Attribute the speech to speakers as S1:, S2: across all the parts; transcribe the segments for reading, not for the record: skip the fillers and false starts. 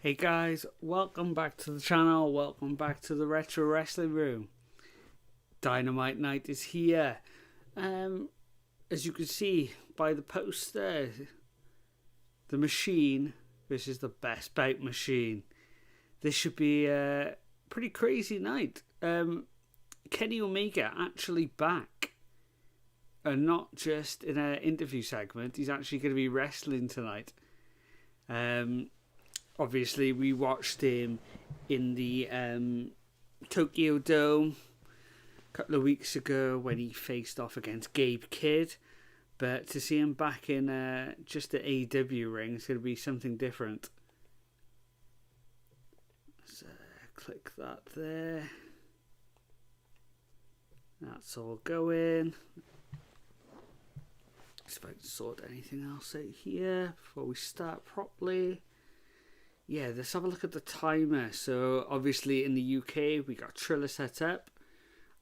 S1: Hey guys, welcome back to the channel, welcome back to the Retro Wrestling Room. Dynamite night is here. As you can see by the post there, the Machine versus the Best Bout Machine. This should be a pretty crazy night. Kenny Omega actually back. And not just in an interview segment, he's actually going to be wrestling tonight. Obviously, we watched him in the Tokyo Dome a couple of weeks ago when he faced off against Gabe Kidd. But to see him back in just the AEW ring is going to be something different. So, click that there. That's all going. See if I can sort anything else out here before we start properly. Yeah, let's have a look at the timer. So obviously in the UK we got Triller set up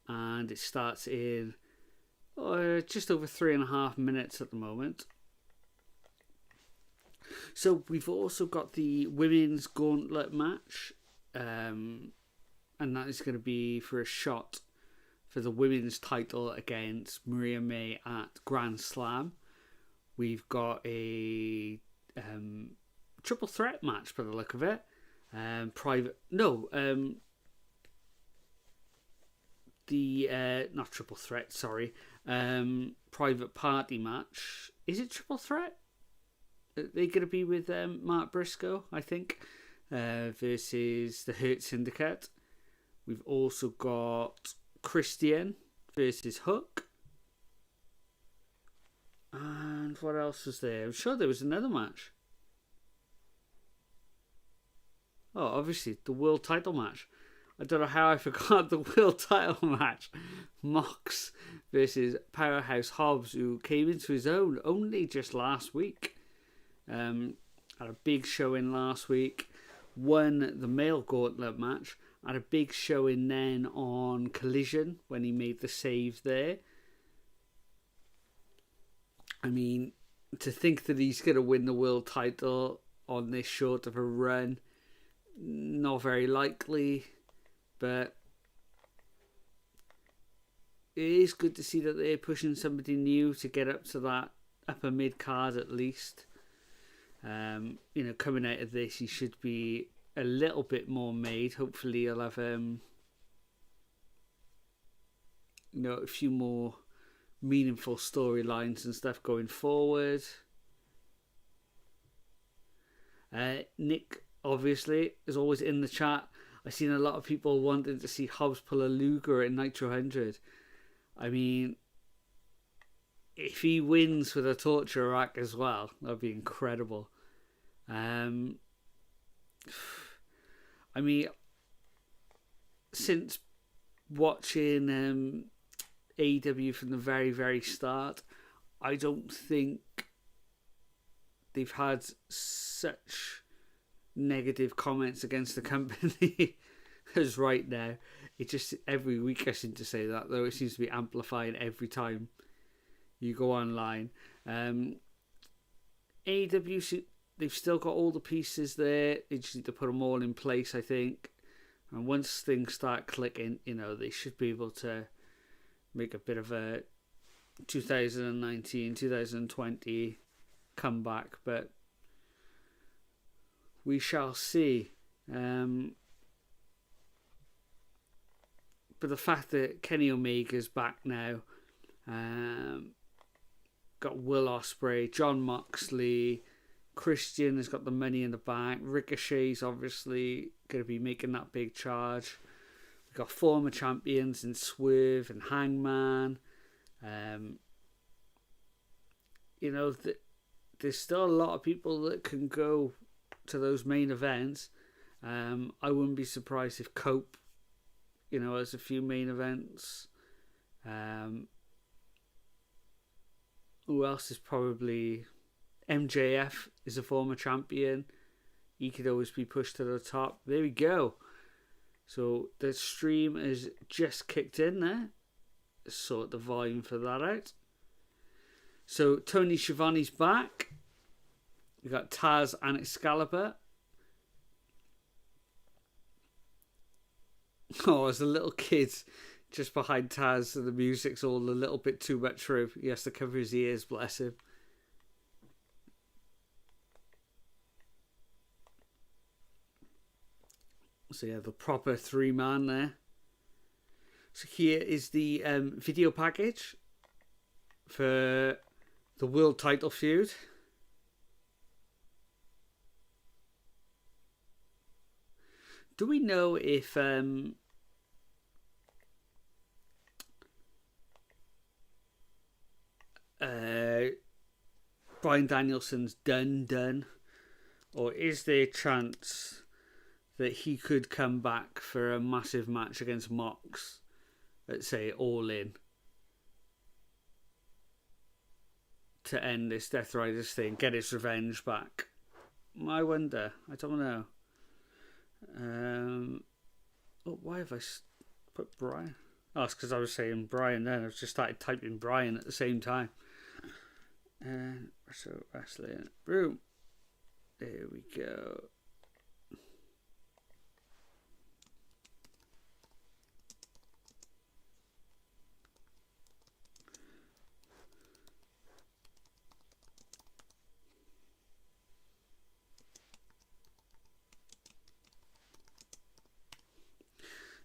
S1: and it starts in just over 3.5 minutes at the moment. So we've also got the women's gauntlet match, and that is going to be for a shot for the women's title against Maria May at Grand Slam. We've got a triple threat match by the look of it. Not triple threat, sorry. Private party match. Is it triple threat? Are they going to be with Mark Briscoe, I think, versus the Hurt Syndicate. We've also got Christian versus Hook. And what else was there? I'm sure there was another match. Oh, obviously, the world title match. I don't know how I forgot the world title match. Mox versus Powerhouse Hobbs, who came into his own only just last week. Had a big showing last week. Won the male gauntlet match. Had a big showing then on Collision when he made the save there. I mean, to think that he's going to win the world title on this short of a run, not very likely, but it is good to see that they're pushing somebody new to get up to that upper mid card at least. Coming out of this, he should be a little bit more made. Hopefully, he'll have a few more meaningful storylines and stuff going forward. Nick, obviously, is always in the chat. I've seen a lot of people wanting to see Hobbs pull a Luger in Nitro 100. I mean, if he wins with a torture rack as well, that'd be incredible. I mean, since watching AEW from the very, very start, I don't think they've had such negative comments against the company as right now. It just, every week I seem to say that, though it seems to be amplifying every time you go online. AEW, they've still got all the pieces there. They just need to put them all in place, I think. And once things start clicking, they should be able to make a bit of a 2019, 2020 comeback. But we shall see. But the fact that Kenny Omega's back now, got Will Ospreay, John Moxley, Christian has got the money in the bank, Ricochet's obviously going to be making that big charge. We've got former champions in Swerve and Hangman. There's still a lot of people that can go to those main events. I wouldn't be surprised if Cope, has a few main events. Who else is probably... MJF is a former champion. He could always be pushed to the top. There we go. So the stream is just kicked in there. Sort the volume for that out. So Tony Schiavone's back. We got Taz and Excalibur. Oh, as a little kid, just behind Taz, and the music's all a little bit too much for him. He has to cover his ears, bless him. So yeah, the proper 3-man there. So here is the video package for the world title feud. Do we know if Bryan Danielson's done, or is there a chance that he could come back for a massive match against Mox, let's say All In, to end this Death Riders thing, get his revenge back? I wonder. I don't know. Why have I put Brian? Oh, it's because I was saying Brian then. I just started typing Brian at the same time. So wrestling room. There we go.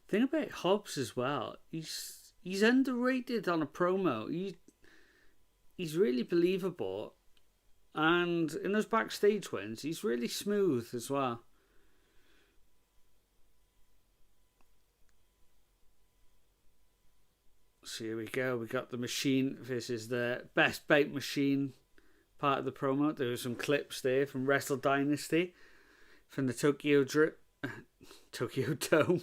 S1: Thing about Hobbs as well, he's underrated on a promo. He's really believable, and in those backstage wins, he's really smooth as well. So here we go. We got the Machine versus the Best Bait Machine part of the promo. There were some clips there from Wrestle Dynasty, from the Tokyo Dome.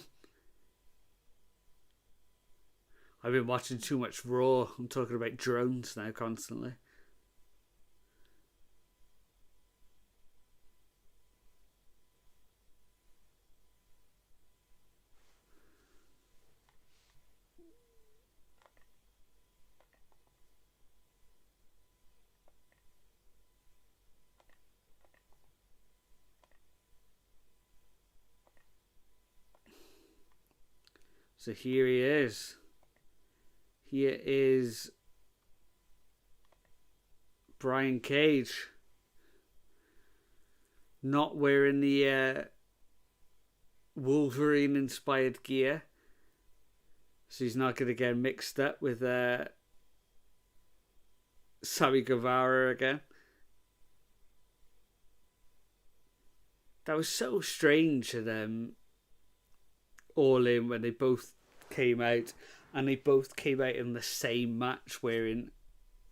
S1: I've been watching too much Raw. I'm talking about drones now constantly. So here he is. Here is Brian Cage, not wearing the Wolverine-inspired gear, so he's not going to get mixed up with Sammy Guevara again. That was so strange to them. All In, when they both came out. And they both came out in the same match wearing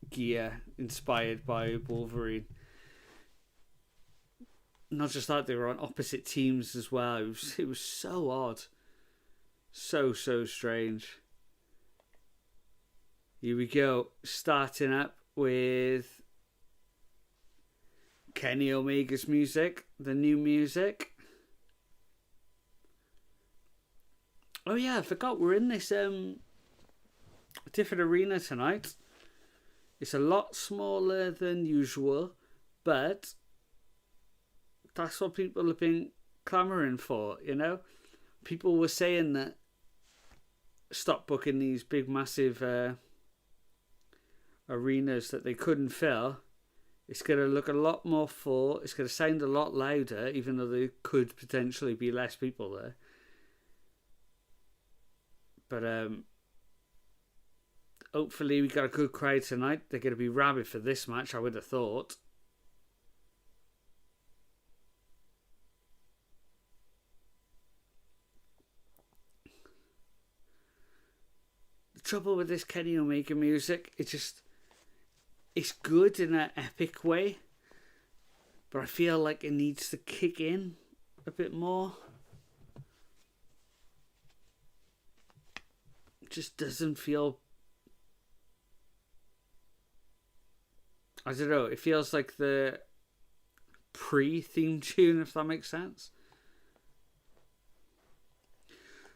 S1: gear inspired by Wolverine. Not just that, they were on opposite teams as well. It was so odd. So strange. Here we go. Starting up with Kenny Omega's music. The new music. Oh yeah, I forgot we're in this different arena tonight. It's a lot smaller than usual, but that's what people have been clamouring for, you know? People were saying that stop booking these big massive arenas that they couldn't fill. It's going to look a lot more full. It's going to sound a lot louder, even though there could potentially be less people there. But hopefully we got a good crowd tonight. They're going to be rabid for this match, I would have thought. The trouble with this Kenny Omega music, it's good in an epic way, but I feel like it needs to kick in a bit more. It just doesn't feel... I don't know, it feels like the pre-theme tune, if that makes sense.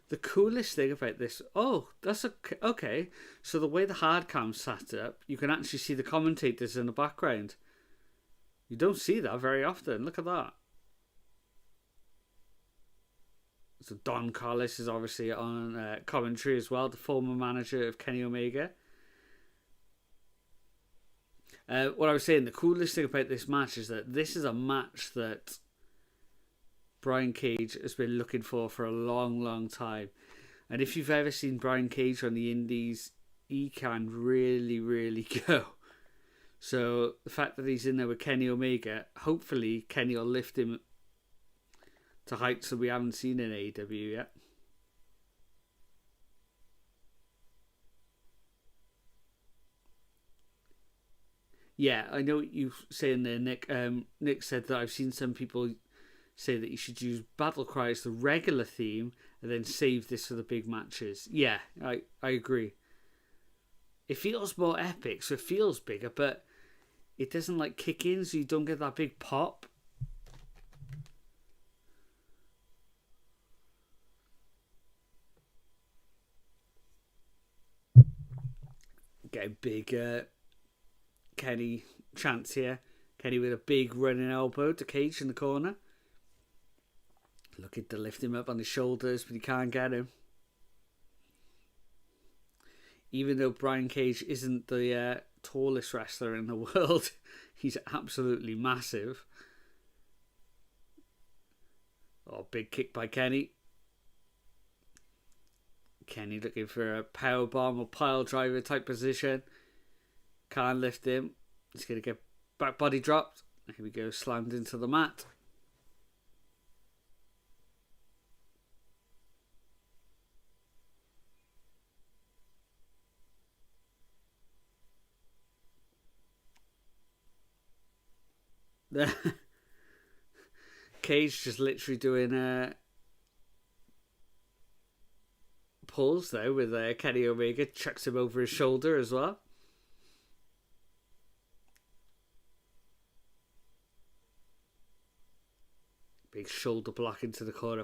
S1: The coolest thing about this... Oh, that's okay. So the way the hard cam's sat up, you can actually see the commentators in the background. You don't see that very often. Look at that. So Don Callis is obviously on commentary as well, the former manager of Kenny Omega. What I was saying, the coolest thing about this match is that this is a match that Brian Cage has been looking for a long, long time. And if you've ever seen Brian Cage on the indies, he can really, really go. So the fact that he's in there with Kenny Omega, hopefully Kenny will lift him to heights that we haven't seen in AEW yet. Yeah, I know what you're saying there, Nick. Nick said that I've seen some people say that you should use Battle Cry as the regular theme and then save this for the big matches. Yeah, I agree. It feels more epic, so it feels bigger, but it doesn't like kick in, so you don't get that big pop. Get a big Kenny chance here. Kenny with a big running elbow to Cage in the corner. Looking to lift him up on his shoulders, but he can't get him. Even though Brian Cage isn't the tallest wrestler in the world, he's absolutely massive. Oh, big kick by Kenny. Kenny looking for a power bomb or pile driver type position. Can't lift him. He's going to get back body dropped. Here we go, slammed into the mat. Cage just literally doing pulls there with Kenny Omega. Chucks him over his shoulder as well. Big shoulder block into the corner.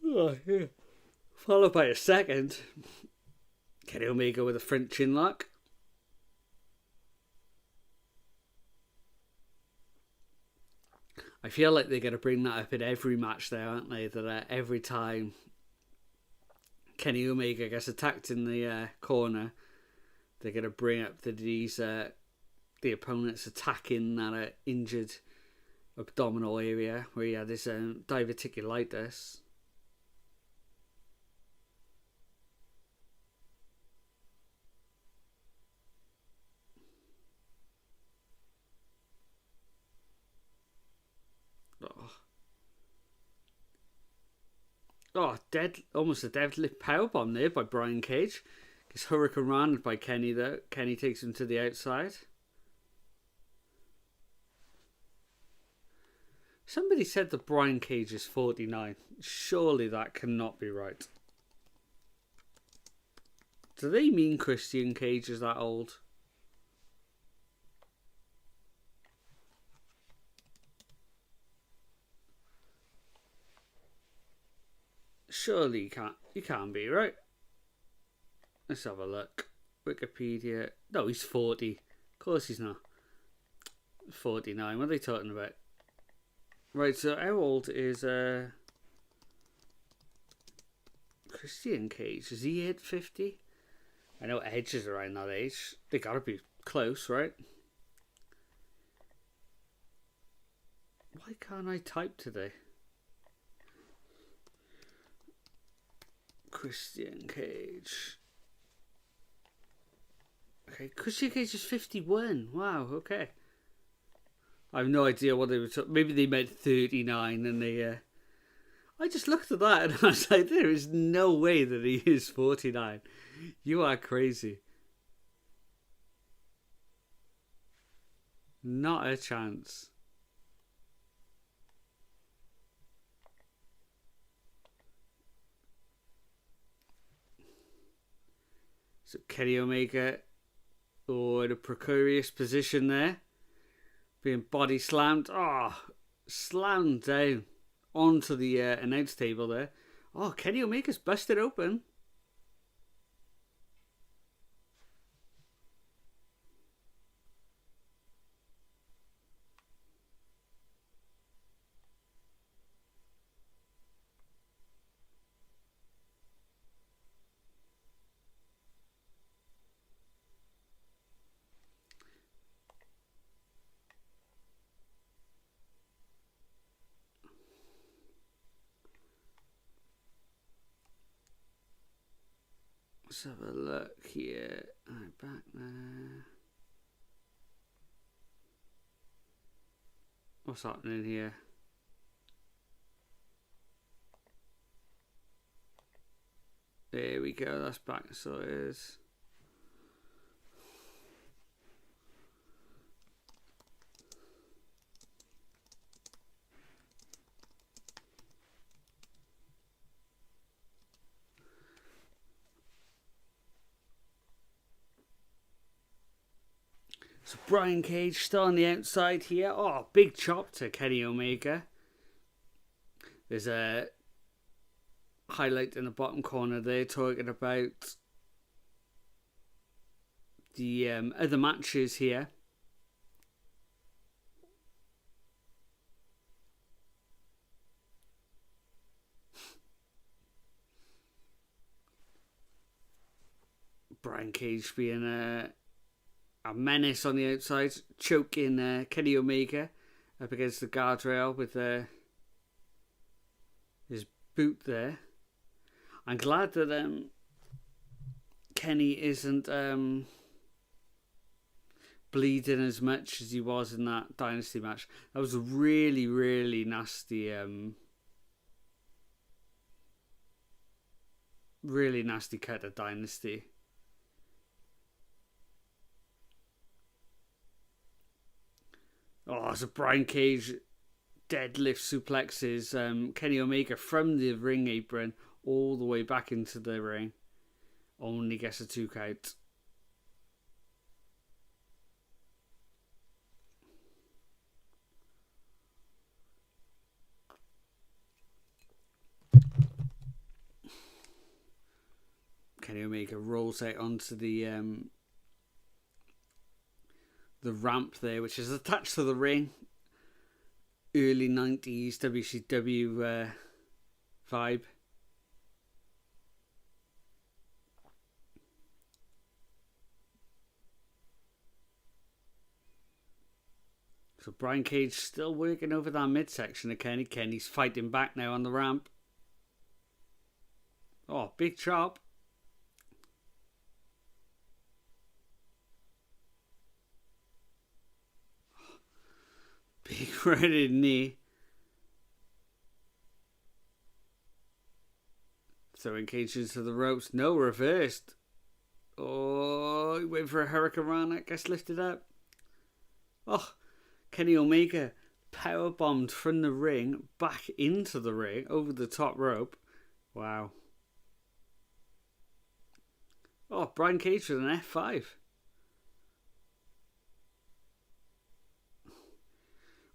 S1: Oh, yeah. Followed by a second. Kenny Omega with a front chin lock. I feel like they're going to bring that up in every match there, aren't they? That every time Kenny Omega gets attacked in the corner, they're going to bring up that he's the opponent's attacking that injured abdominal area where he had this diverticulitis. Oh, almost a deadlift powerbomb there by Brian Cage. Gets Hurricane Run by Kenny though. Kenny takes him to the outside. Somebody said that Brian Cage is 49. Surely that cannot be right. Do they mean Christian Cage is that old? Surely you can't be, right? Let's have a look. Wikipedia. No, he's 40. Of course he's not. 49. What are they talking about? Right, so how old is Christian Cage? Is he hit 50? I know Edge is around that age. They gotta be close, right? Why can't I type today? Christian Cage. Okay, Christian Cage is 51. Wow, okay. I have no idea what they were talking. Maybe they meant 39 and they... I just looked at that and I was like, there is no way that he is 49. You are crazy. Not a chance. So Kenny Omega, in a precarious position there, being body slammed. Slammed down onto the announce table there. Oh, Kenny Omega's busted open. Let's have a look here. Right, back there. What's happening here? There we go, that's back, so it is. So Brian Cage still on the outside here. Oh, big chop to Kenny Omega. There's a highlight in the bottom corner there talking about the other matches here. Brian Cage being a menace on the outside, choking Kenny Omega up against the guardrail with his boot there. I'm glad that Kenny isn't bleeding as much as he was in that Dynasty match. That was a really, really nasty, really nasty cut of Dynasty. Oh, so Brian Cage deadlift suplexes Kenny Omega from the ring apron all the way back into the ring. Only gets a 2 count. Kenny Omega rolls out onto the ramp there, which is attached to the ring. Early 90s WCW vibe. So Brian Cage still working over that midsection of Kenny. Kenny's fighting back now on the ramp. Oh, big chop. Big running knee. Throwing Cage into the ropes. No, reversed. Oh, he went for a Hurricane Rana. Gets lifted up. Oh, Kenny Omega powerbombed from the ring back into the ring over the top rope. Wow. Oh, Brian Cage with an F5.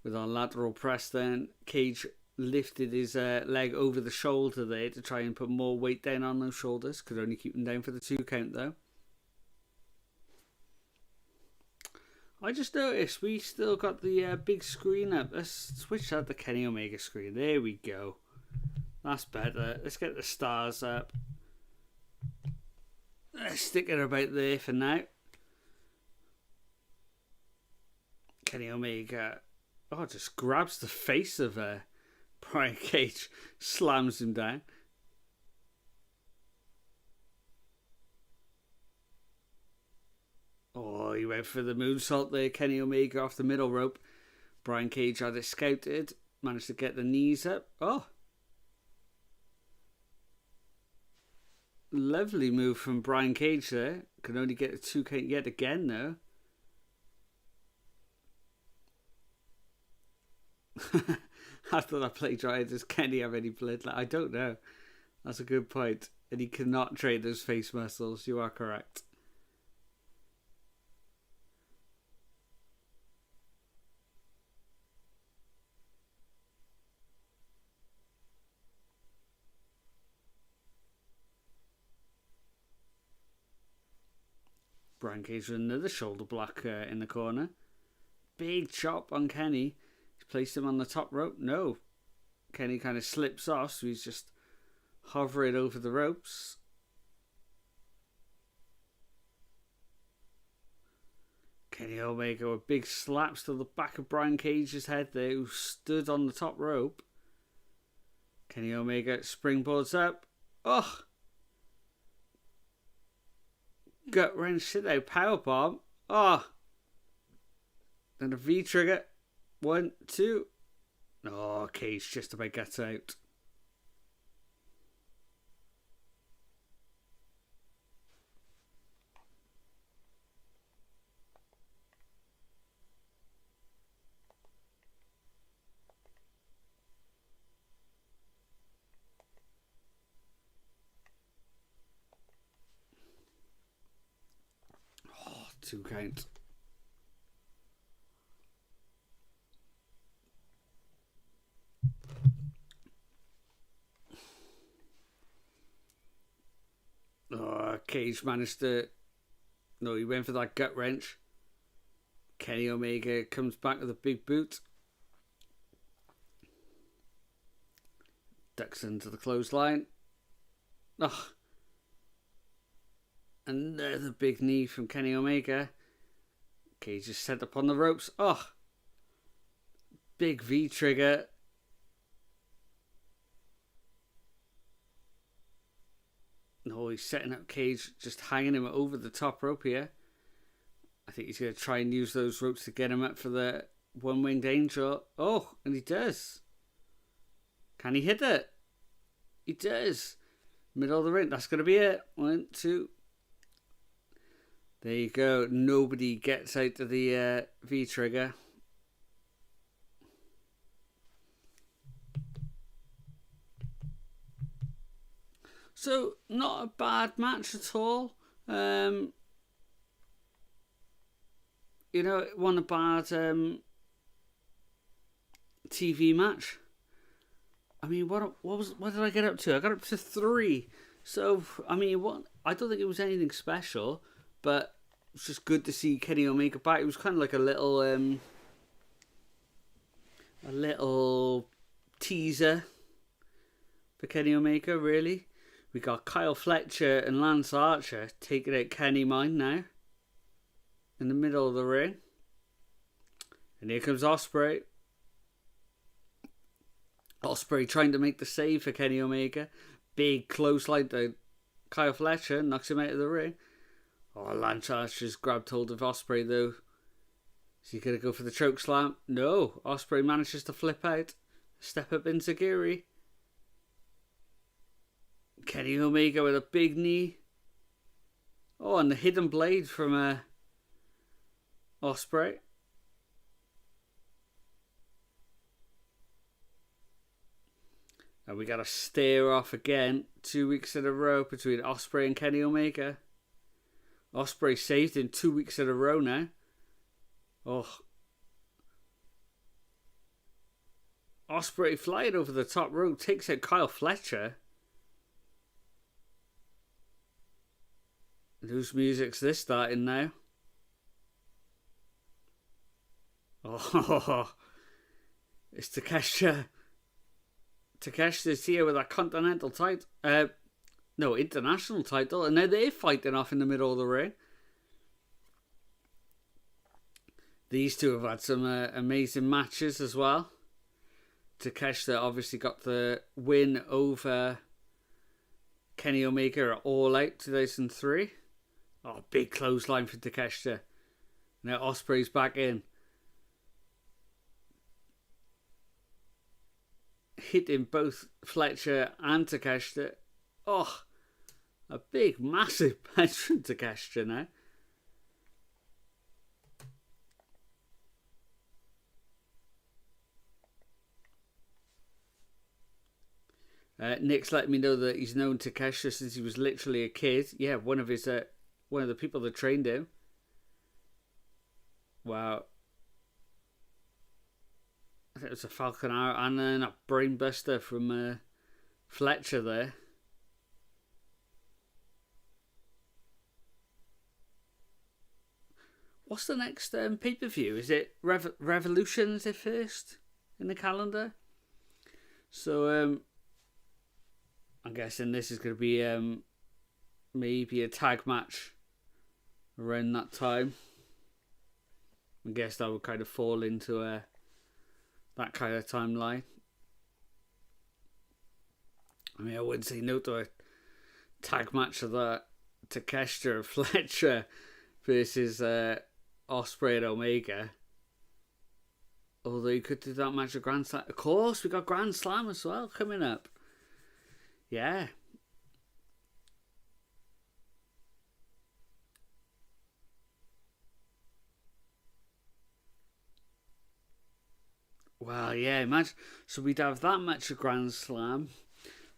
S1: With our lateral press then, Cage lifted his leg over the shoulder there to try and put more weight down on those shoulders. Could only keep them down for the 2 count though. I just noticed we still got the big screen up. Let's switch out the Kenny Omega screen. There we go. That's better. Let's get the stars up. Let's stick it about there for now. Kenny Omega, just grabs the face of Brian Cage, slams him down. Oh, he went for the moonsault there. Kenny Omega off the middle rope. Brian Cage had it scouted. Managed to get the knees up. Oh. Lovely move from Brian Cage there. Can only get a 2 count yet again though. After that play dry, does Kenny have any blood? I don't know. That's a good point. And he cannot train those face muscles. You are correct. Brian Cage with another shoulder block in the corner. Big chop on Kenny. He's placed him on the top rope. No. Kenny kind of slips off, so he's just hovering over the ropes. Kenny Omega with big slaps to the back of Brian Cage's head there, who stood on the top rope. Kenny Omega springboards up. Oh! gut wrench, sit out, powerbomb. Oh, then a V trigger. 1, 2. Oh, Cage just about gets out. Oh, 2 count. Oh, Cage managed to... No, he went for that gut wrench. Kenny Omega comes back with a big boot. Ducks into the clothesline. Oh. Another big knee from Kenny Omega. Cage is set up on the ropes. Oh. Big V trigger. No, he's setting up Cage, just hanging him over the top rope here. I think he's going to try and use those ropes to get him up for the one-winged angel. Oh, and he does. Can he hit it? He does. Middle of the ring. That's going to be it. 1, 2. There you go. Nobody gets out of the V-trigger. So, not a bad match at all. You know, it wasn't a bad TV match. I mean, what did I get up to? I got up to 3. So, I mean, I don't think it was anything special, but it's just good to see Kenny Omega back. It was kind of like a little teaser for Kenny Omega, really. We got Kyle Fletcher and Lance Archer taking out Kenny Mine now in the middle of the ring. And here comes Ospreay. Ospreay trying to make the save for Kenny Omega. Big clothesline to Kyle Fletcher, knocks him out of the ring. Oh, Lance Archer's grabbed hold of Ospreay though. Is he going to go for the choke slam? No. Ospreay manages to flip out. Step up into Giri. Kenny Omega with a big knee. Oh, and the hidden blade from Ospreay. And we got a stare off again. 2 weeks in a row between Ospreay and Kenny Omega. Ospreay saved in 2 weeks in a row now. Oh. Ospreay flying over the top rope. Takes out Kyle Fletcher. And whose music's this starting now? Oh. It's Takeshita. Takeshita's here with a continental title. International title. And now they're fighting off in the middle of the ring. These two have had some amazing matches as well. Takeshita obviously got the win over Kenny Omega at All Out 2003. Oh, big clothesline for Takeshita. Now Ospreay's back in. Hitting both Fletcher and Takeshita. Oh, a big, massive punch from Takeshita now. Nick's letting me know that he's known Takeshita since he was literally a kid. Yeah, one of the people that trained him. Wow. I think it was a Falcon Arrow and then a Brainbuster from Fletcher there. What's the next pay-per-view? Is it Revolution? Is it first in the calendar? So I'm guessing this is going to be maybe a tag match around that time. I guess that would kind of fall into that kind of timeline. I mean, I wouldn't say no to a tag match of that Takeshita Fletcher versus Ospreay and Omega. Although you could do that match at Grand Slam. Of course, we got Grand Slam as well coming up. Yeah. Well, yeah, imagine. So we'd have that match at Grand Slam.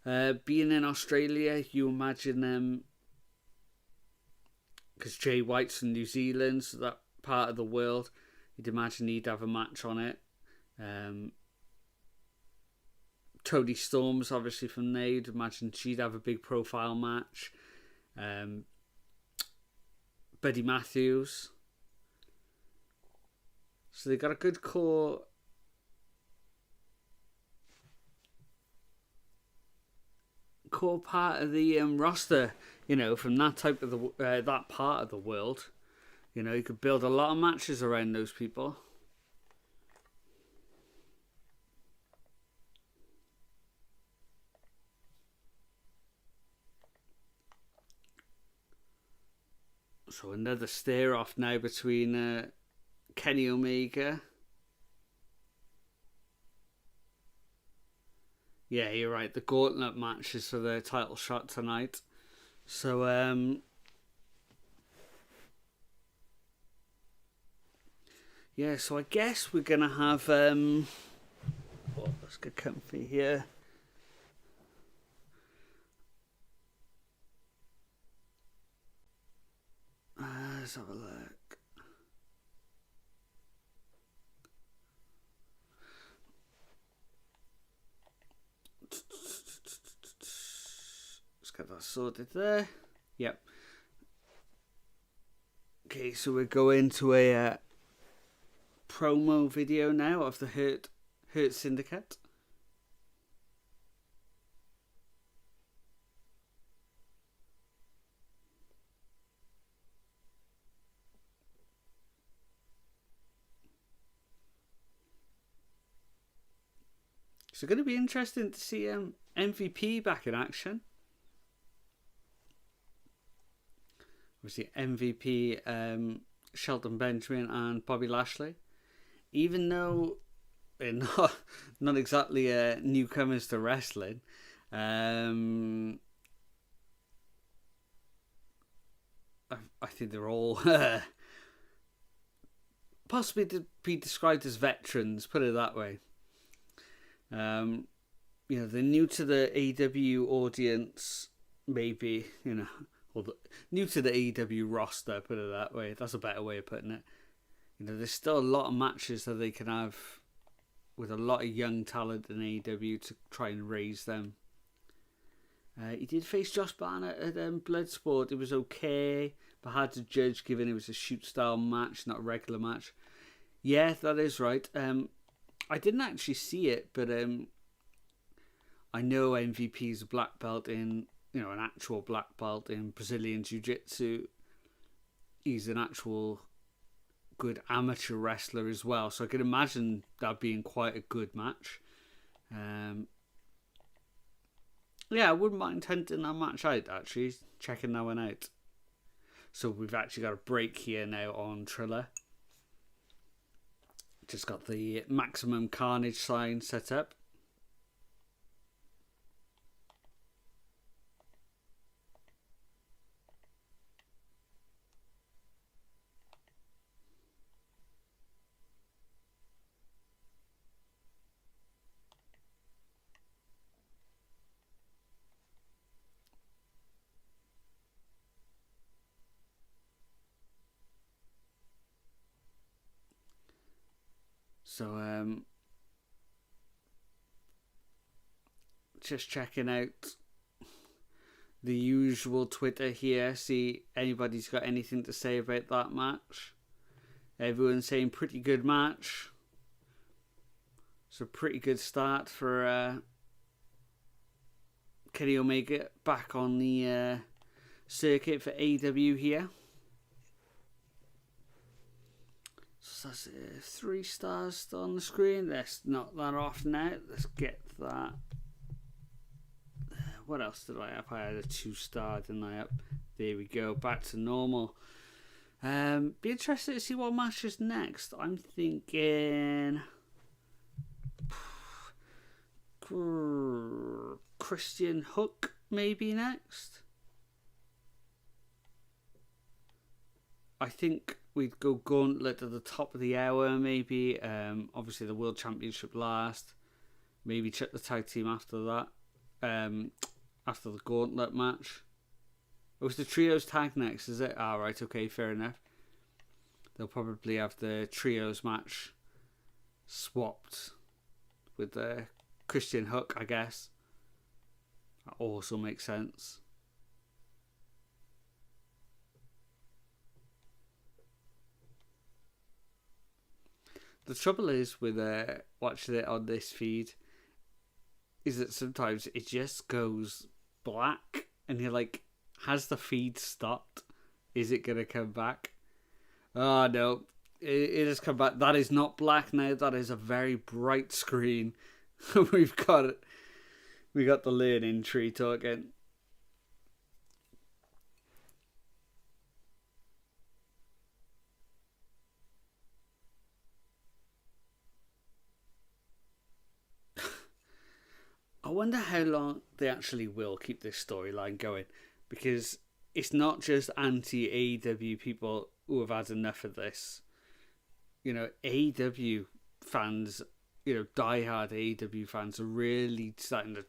S1: Being in Australia, you imagine them. Because Jay White's from New Zealand, so that part of the world, you'd imagine he'd have a match on it. Toni Storm's obviously from there, you'd imagine she'd have a big profile match. Buddy Matthews. So they got a good core part of the roster, you know, from that type of that part of the world. You know, you could build a lot of matches around those people. So another stare off now between Kenny Omega. Yeah, you're right. The gauntlet matches for the title shot tonight. So, yeah, so I guess we're going to have... let's get comfy here. Let's have a look. Let's get that sorted there. Yep. Okay, so we're going to a promo video now of the Hurt Syndicate. So going to be interesting to see MVP back in action. Obviously MVP Shelton Benjamin and Bobby Lashley. Even though they're not exactly newcomers to wrestling, I think they're all possibly to be described as veterans, put it that way. You know, they're new to the AEW audience, maybe, you know, or new to the AEW roster, put it that way. That's a better way of putting it. You know, there's still a lot of matches that they can have with a lot of young talent in AEW to try and raise them. He did face Josh Barnett at Bloodsport. It was okay, but hard to judge given it was a shoot-style match, not a regular match. Yeah, that is right. I didn't actually see it, but I know MVP's a black belt in, you know, an actual black belt in Brazilian Jiu-Jitsu. He's an actual good amateur wrestler as well, so I can imagine that being quite a good match. Yeah, I wouldn't mind hunting that match out, actually, checking that one out. So we've actually got a break here now on Triller. Just got the Maximum Carnage sign set up. So, just checking out the usual Twitter here, see anybody's got anything to say about that match. Everyone's saying pretty good match. So pretty good start for Kenny Omega back on the circuit for AEW here. So that's 3 stars on the screen. Let's knock that off now. Let's get that. What else did I have? I had a 2-star, didn't I? There we go, back to normal. Be interested to see what match is next. I'm thinking Christian Hook maybe next. I think we'd go Gauntlet at the top of the hour maybe. Obviously the World Championship last. Maybe check the tag team after that. After the Gauntlet match. Oh, it's the Trios tag next, is it? Ah, right, okay, fair enough. They'll probably have the Trios match swapped with the Christian Hook, I guess. That also makes sense. The trouble is with watching it on this feed is that sometimes it just goes black and you're like, has the feed stopped? Is it going to come back? Oh no, it has come back. That is not black now. That is a very bright screen. We got the learning tree talking. I wonder how long they actually will keep this storyline going, because it's not just anti-AEW people who have had enough of this. You know, AEW fans, diehard AEW fans are really starting to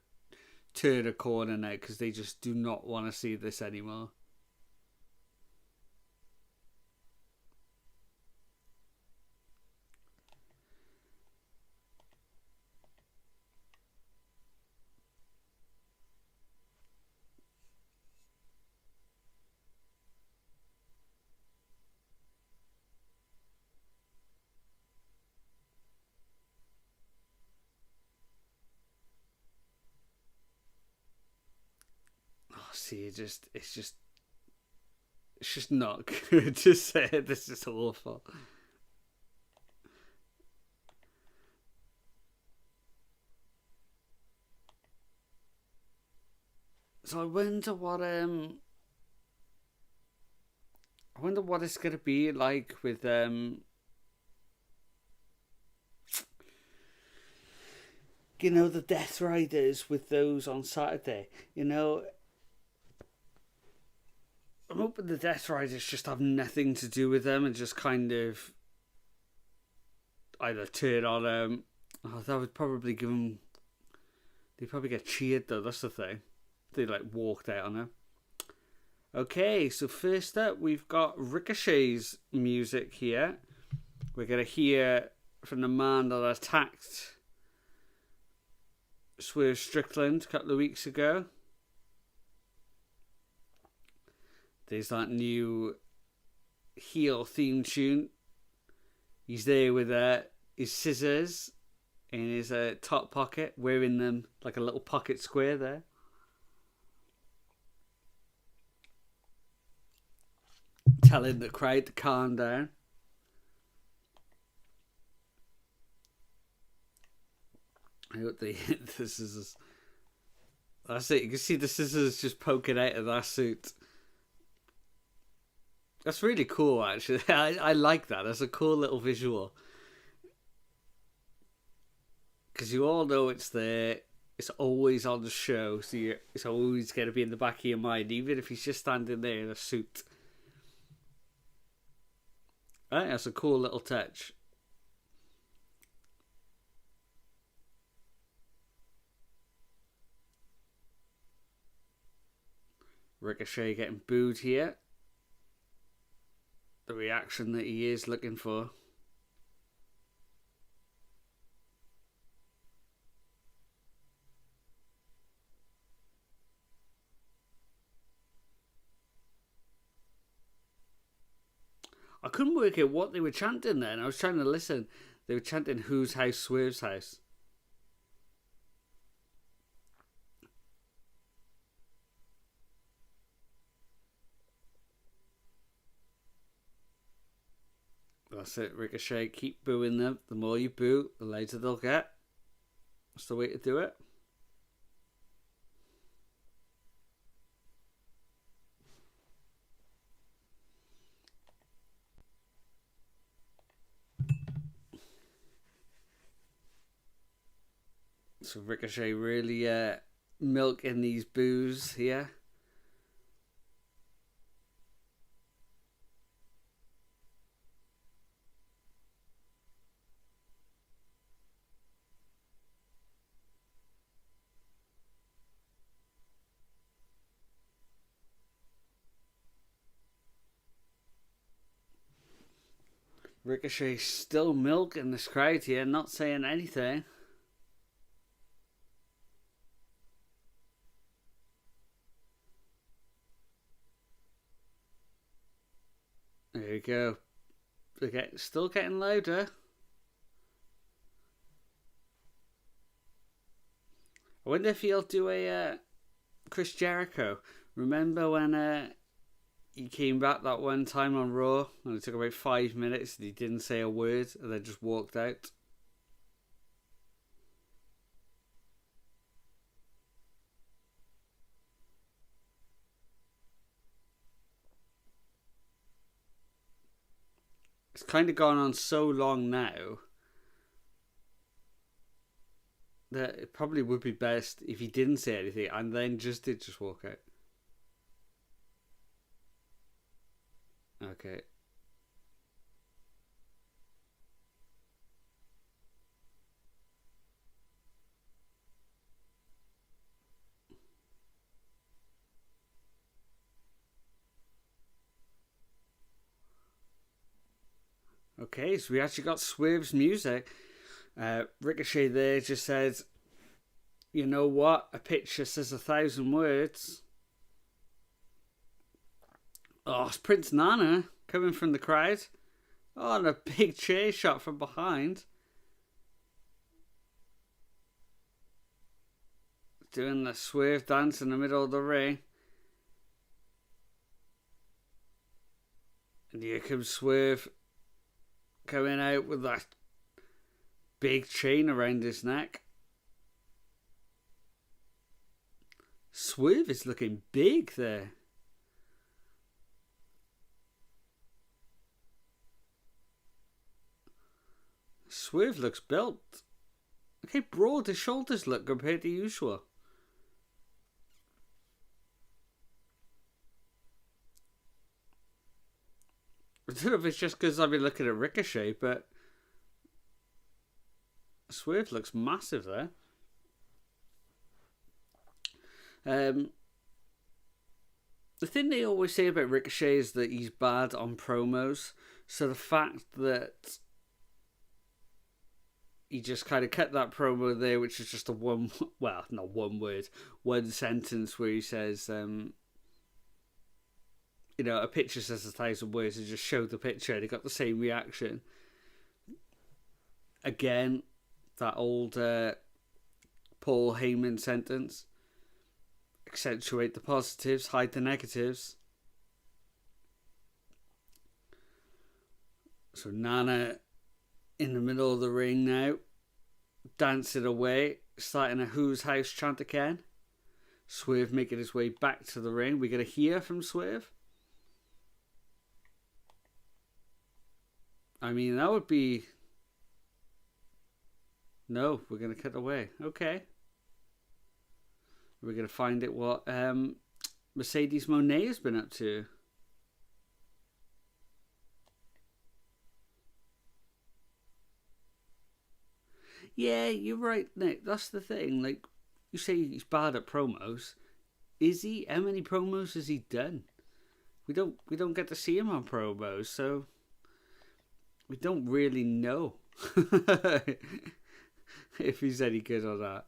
S1: turn a corner now because they just do not want to see this anymore. See, it's just not good to say. This is awful. So I wonder what it's gonna be like with the Death Riders with those on Saturday. I'm hoping the Death Riders just have nothing to do with them and just kind of either turn on them. Oh, that would probably give them. They'd probably get cheered though. That's the thing. They walked out on them. Okay, so first up we've got Ricochet's music here. We're gonna hear from the man that attacked Swerve Strickland a couple of weeks ago. There's that new heel theme tune. He's there with his scissors in his top pocket, wearing them like a little pocket square there. Telling the crowd to calm down. I hope they hit the scissors. That's it. You can see the scissors just poking out of that suit. That's really cool, actually. I like that. That's a cool little visual. Because you all know it's there. It's always on the show. So it's always going to be in the back of your mind. Even if he's just standing there in a suit. I think that's a cool little touch. Ricochet getting booed here. The reaction that he is looking for. I couldn't work out what they were chanting then. I was trying to listen. They were chanting Whose House, Swerve's House. That's it, Ricochet. Keep booing them. The more you boo, the later they'll get. That's the way to do it. So Ricochet really milking these boos here. Ricochet still milking this crowd here, not saying anything. There you go. They're still getting louder. I wonder if he'll do a Chris Jericho. Remember when he came back that one time on Raw and it took about 5 minutes and he didn't say a word and then just walked out? It's kind of gone on so long now that it probably would be best if he didn't say anything and then just walk out. Okay. Okay, so we actually got Swerve's music. Ricochet there just said, you know what? A picture says 1,000 words. Oh, it's Prince Nana coming from the crowd. Oh, and a big chair shot from behind. Doing the Swerve dance in the middle of the ring. And here comes Swerve coming out with that big chain around his neck. Swerve is looking big there. Swerve looks built. Look how broad his shoulders look compared to usual. I don't know if it's just because I've been looking at Ricochet, but Swerve looks massive there. The thing they always say about Ricochet is that he's bad on promos. So the fact that he just kind of cut that promo there, which is just one sentence where he says, a picture says 1,000 words, and just showed the picture and he got the same reaction. Again, that old Paul Heyman sentence. Accentuate the positives, hide the negatives. So Nana in the middle of the ring now, dancing away, starting a Who's House chant again. Swerve making his way back to the ring. We're going to hear from Swerve. I mean, that would be... No, we're going to cut away. Okay. We're going to find out what Mercedes Moné has been up to. Yeah, you're right, Nick. That's the thing. Like, you say he's bad at promos. Is he? How many promos has he done? We don't get to see him on promos, so we don't really know if he's any good or not.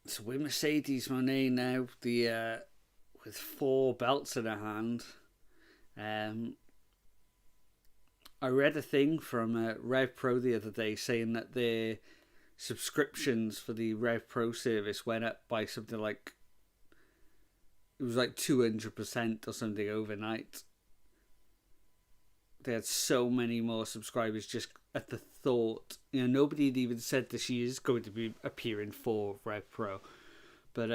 S1: So with Mercedes Moné now, with 4 belts in her hand. I read a thing from Rev Pro the other day saying that their subscriptions for the Rev Pro service went up by something like, it was like 200% or something overnight. they had so many more subscribers just at the thought. You know, nobody had even said that she is going to be appearing for Rev Pro. But,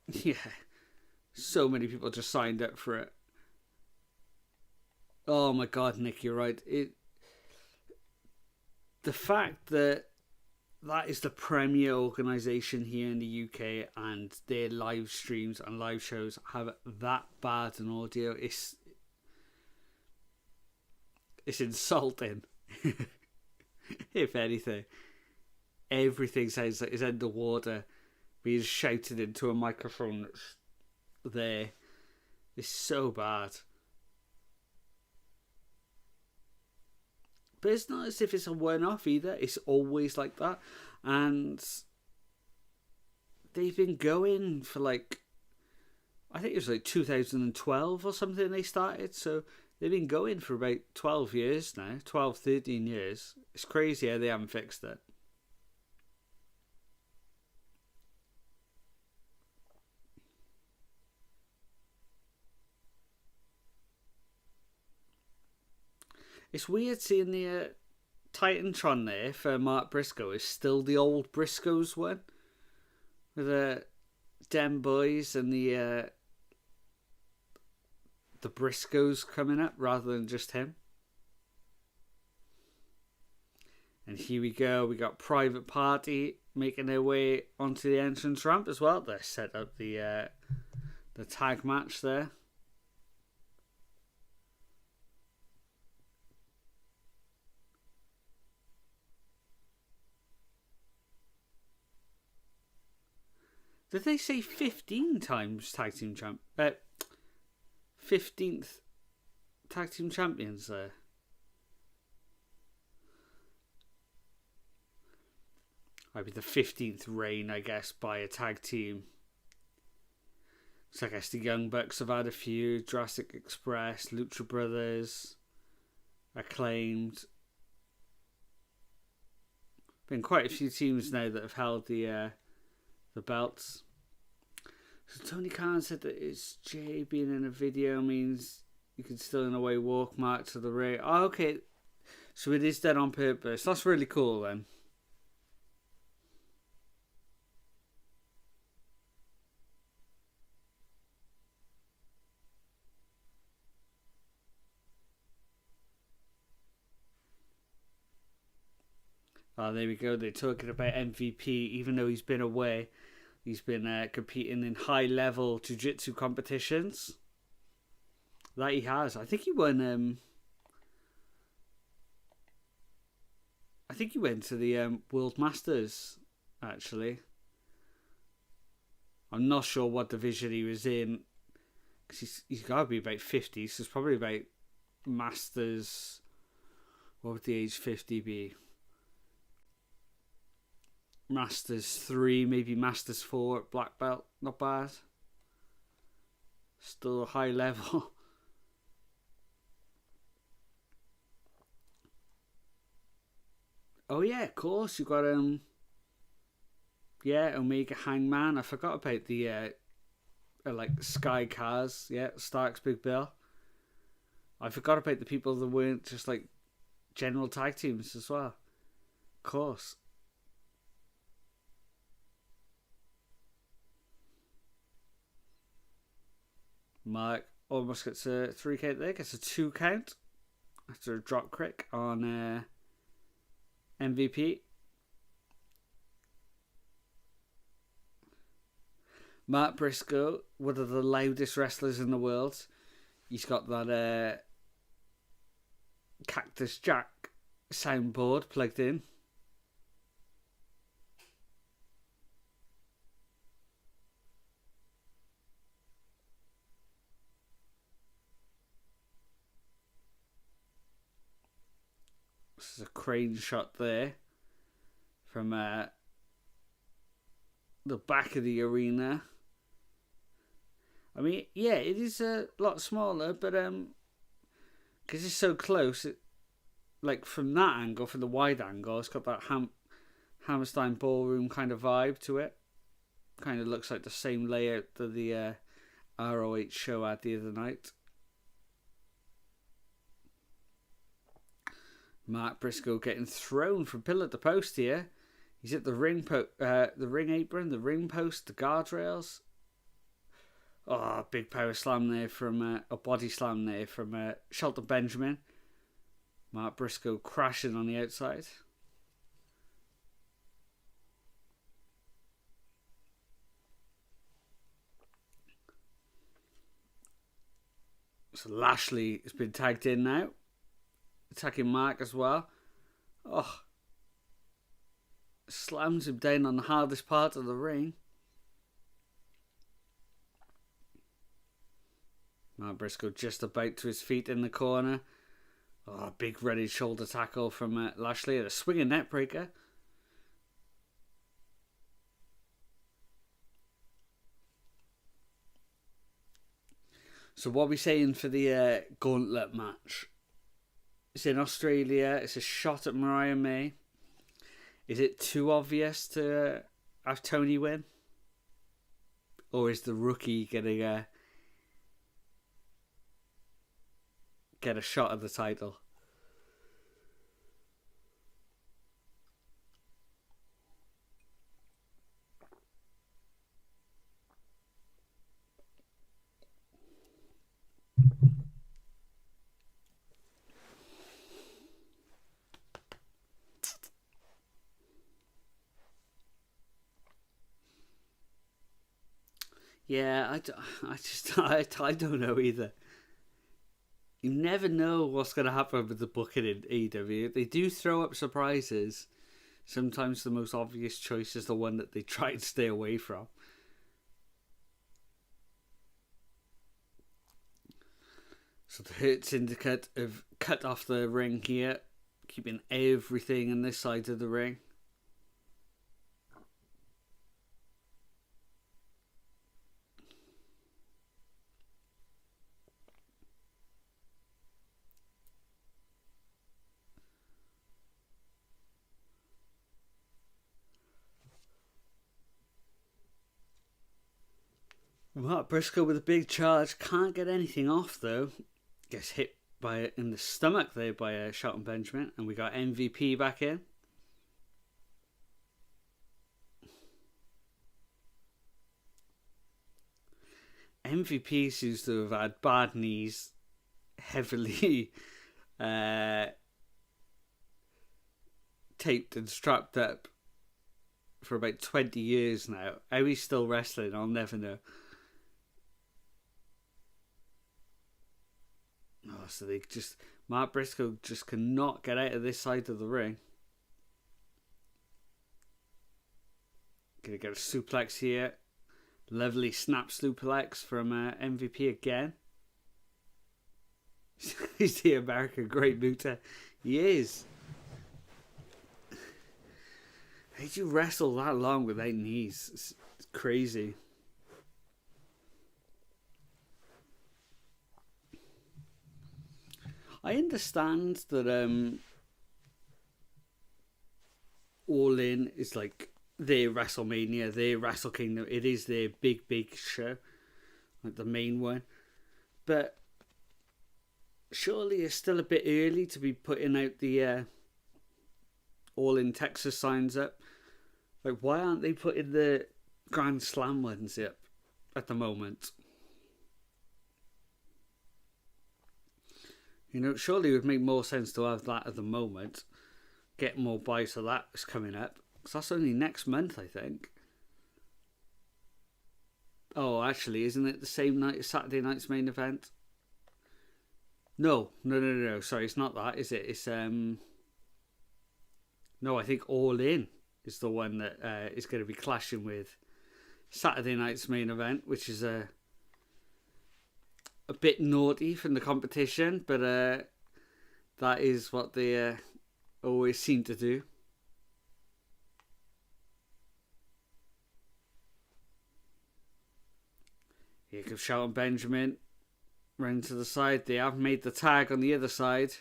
S1: yeah, so many people just signed up for it. Oh my God, Nick, you're right. The fact that is the premier organisation here in the UK, and their live streams and live shows have that bad an audio, it's insulting. If anything, everything sounds like it's underwater, being shouted into a microphone that's there. It's so bad. But it's not as if it's a one-off either. It's always like that. And they've been going for I think it was 2012 or something they started. So they've been going for about 12 years now. 12, 13 years. It's crazy how they haven't fixed it. It's weird seeing the Titantron there for Mark Briscoe is still the old Briscoes one. With the Dem Boys and the Briscoes coming up rather than just him. And here we go. We got Private Party making their way onto the entrance ramp as well. They set up the tag match there. Did they say 15 times tag team 15th tag team champions there? Might be the 15th reign, I guess, by a tag team. So I guess the Young Bucks have had a few. Jurassic Express, Lucha Brothers, Acclaimed. Been quite a few teams now that have held the belts. So Tony Khan said that it's Jay being in a video means you can still in a way walk Mark to the ring. Oh, okay. So it is done on purpose. That's really cool then. Oh, there we go. They're talking about MVP, even though he's been away. He's been competing in high-level jiu-jitsu competitions. That he has. I think he won... I think he went to the World Masters, actually. I'm not sure what division he was in. Because he's got to be about 50, so it's probably about Masters... What would the age 50 be? Masters 3, maybe Masters 4 at black belt. Not bad. Still a high level. Oh yeah, of course. You got Omega Hangman. I forgot about the Sky Cars. Yeah, Stark's Big Bill. I forgot about the people that weren't just general tag teams as well. Of course. Mark almost gets a 3 count there, gets a 2 count after a drop kick on MVP. Mark Briscoe, one of the loudest wrestlers in the world. He's got that Cactus Jack soundboard plugged in. This is a crane shot there from the back of the arena. I mean, yeah, it is a lot smaller, but because it's so close, from that angle, from the wide angle, it's got that Hammerstein Ballroom kind of vibe to it. Kind of looks like the same layout that the ROH show had the other night. Mark Briscoe getting thrown from pillar to post here. He's at the ring apron, the ring post, the guardrails. Oh, big power slam there from a body slam there from Shelton Benjamin. Mark Briscoe crashing on the outside. So Lashley has been tagged in now, attacking Mark as well. Oh, slams him down on the hardest part of the ring. Mark Briscoe just about to his feet in the corner. Oh, big ready shoulder tackle from Lashley and a swinging net breaker. So what are we saying for the gauntlet match? It's in Australia. It's a shot at Mariah May. Is it too obvious to have Tony win? Or is the rookie getting get a shot at the title? Yeah, I don't know either. You never know what's going to happen with the booking in AEW. They do throw up surprises. Sometimes the most obvious choice is the one that they try and stay away from. So the Hurt Syndicate have cut off the ring here, keeping everything on this side of the ring. Mark Briscoe with a big charge. Can't get anything off though. Gets hit in the stomach there by Shelton Benjamin. And we got MVP back in. MVP seems to have had bad knees. Heavily taped and strapped up for about 20 years now. How he's still wrestling, I'll never know. Oh, so Mark Briscoe just cannot get out of this side of the ring. Gonna get a suplex here. Lovely snap suplex from MVP again. He's the American Great Muta. He is. How do you wrestle that long without knees? It's crazy. I understand that All In is like their WrestleMania, their Wrestle Kingdom. It is their big show, like the main one. But surely it's still a bit early to be putting out the All In Texas signs up. Like, why aren't they putting the Grand Slam ones up at the moment? You know, surely it would make more sense to have that at the moment. Get more buys of that is coming up. Because that's only next month, I think. Oh, actually, isn't it the same night as Saturday night's main event? No. Sorry, it's not that, is it? It's no, I think All In is the one that is going to be clashing with Saturday night's main event, which is a bit naughty from the competition, but that is what they always seem to do. Here comes Shelton Benjamin. Run to the side. They have made the tag on the other side.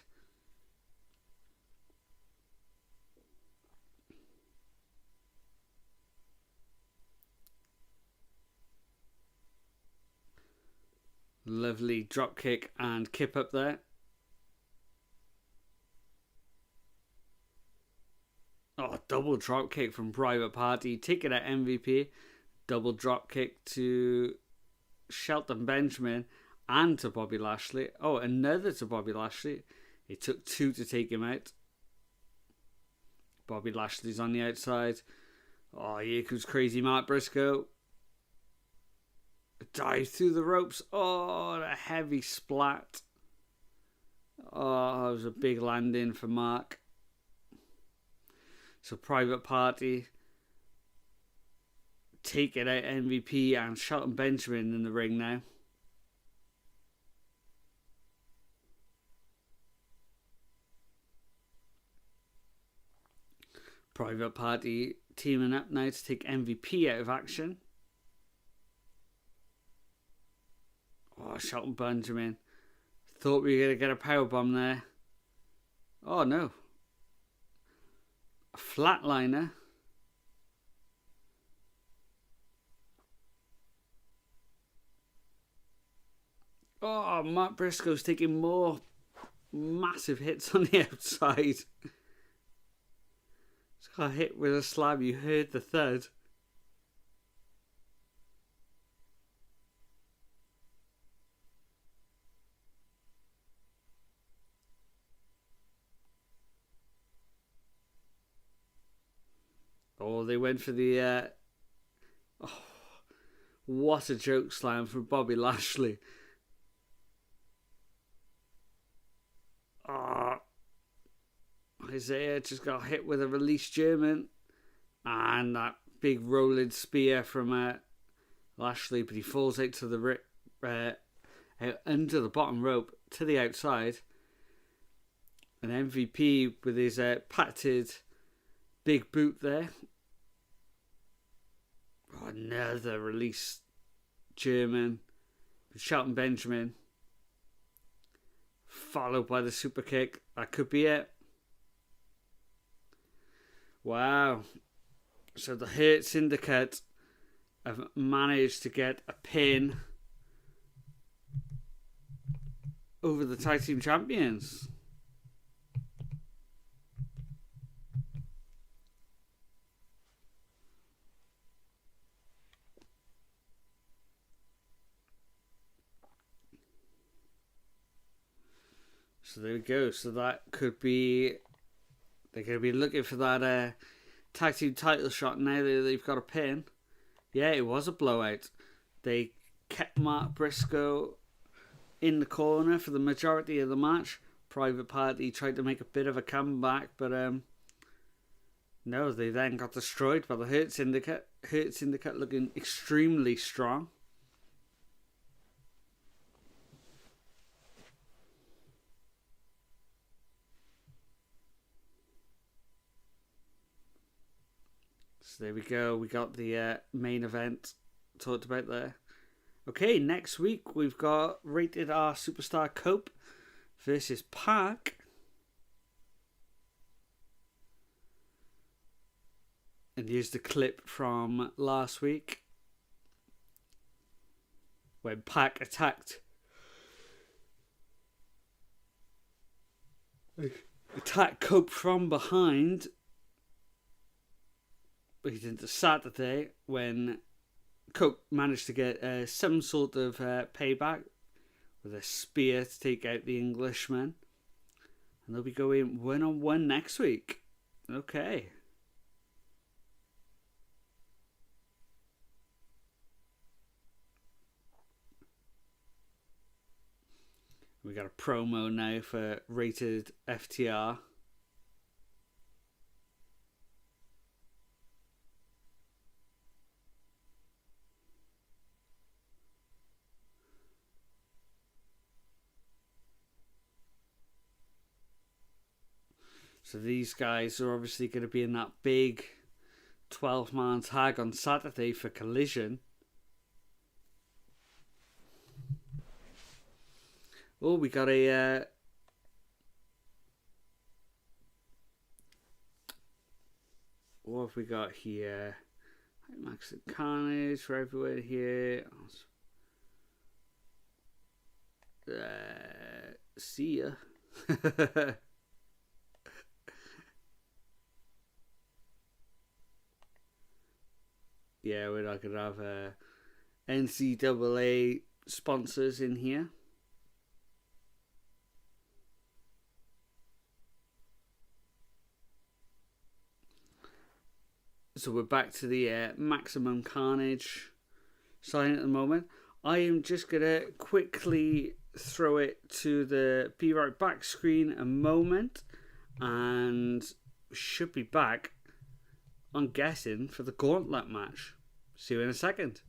S1: Lovely drop kick and kip up there. Oh, double drop kick from Private Party. Taking out MVP. Double drop kick to Shelton Benjamin and to Bobby Lashley. Oh, another to Bobby Lashley. It took two to take him out. Bobby Lashley's on the outside. Oh, here comes crazy Mark Briscoe. Dive through the ropes. Oh, a heavy splat. Oh, it was a big landing for Mark. So Private Party taking out MVP and Shelton Benjamin in the ring now. Private Party teaming up now to take MVP out of action. Oh, Shelton Benjamin. Thought we were going to get a powerbomb there. Oh, no. A flatliner. Oh, Mark Briscoe's taking more massive hits on the outside. Just got hit with a slab. You heard the thud. Oh, they went for the... oh, what a joke slam from Bobby Lashley. Oh, Isaiah just got hit with a release German. And that big rolling spear from Lashley. But he falls out to the out under the bottom rope to the outside. An MVP with his patented big boot there. Oh, another release German. Shelton Benjamin. Followed by the super kick. That could be it. Wow. So the Hurt Syndicate have managed to get a pin over the tag team champions. So there we go. So that could be... they're going to be looking for that tag team title shot now that they've got a pin. Yeah, it was a blowout. They kept Mark Briscoe in the corner for the majority of the match. Private Party tried to make a bit of a comeback, but no, they then got destroyed by the Hurt Syndicate. Hurt Syndicate looking extremely strong. So there we go. We got the main event talked about there. Okay, next week we've got Rated R Superstar Cope versus Pac. And here's the clip from last week when Pac attacked Cope from behind. But he did the Saturday when Cope managed to get some sort of payback with a spear to take out the Englishman. And they'll be going 1-on-1 next week. Okay. We got a promo now for Rated FTR. So these guys are obviously going to be in that big 12-man tag on Saturday for Collision. Oh, we got a... what have we got here? Max and Carnage for everywhere here. See ya. Yeah, we're not going to have NCAA sponsors in here. So we're back to the Maximum Carnage sign at the moment. I am just going to quickly throw it to the Be Right Back screen a moment, and should be back, I'm guessing, for the gauntlet match. See you in a second.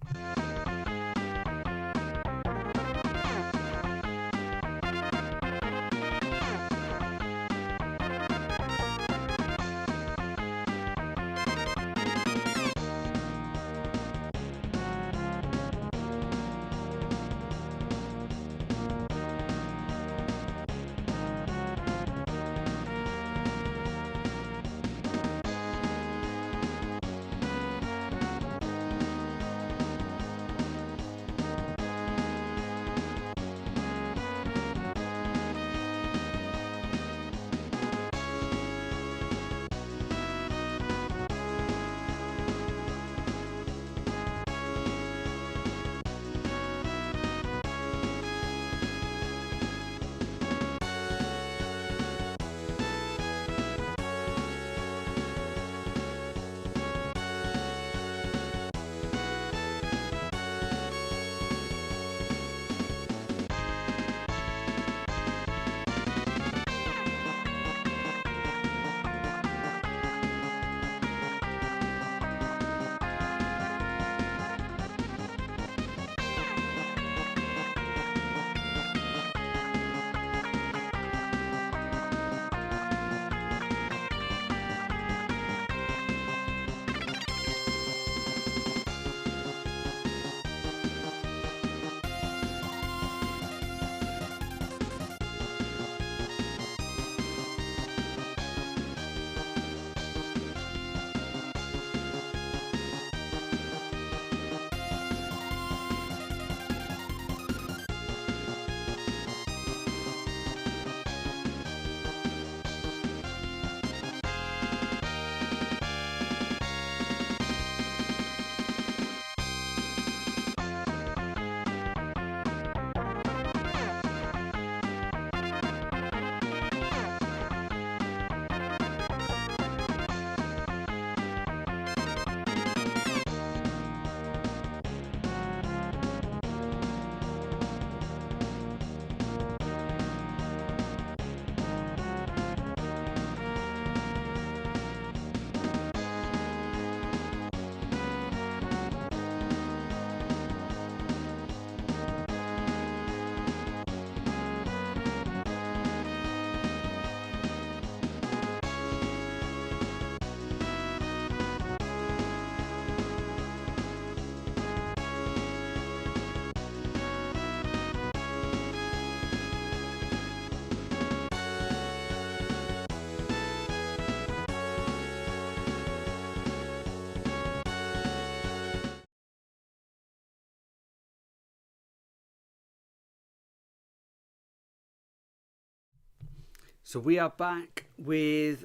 S1: So we are back with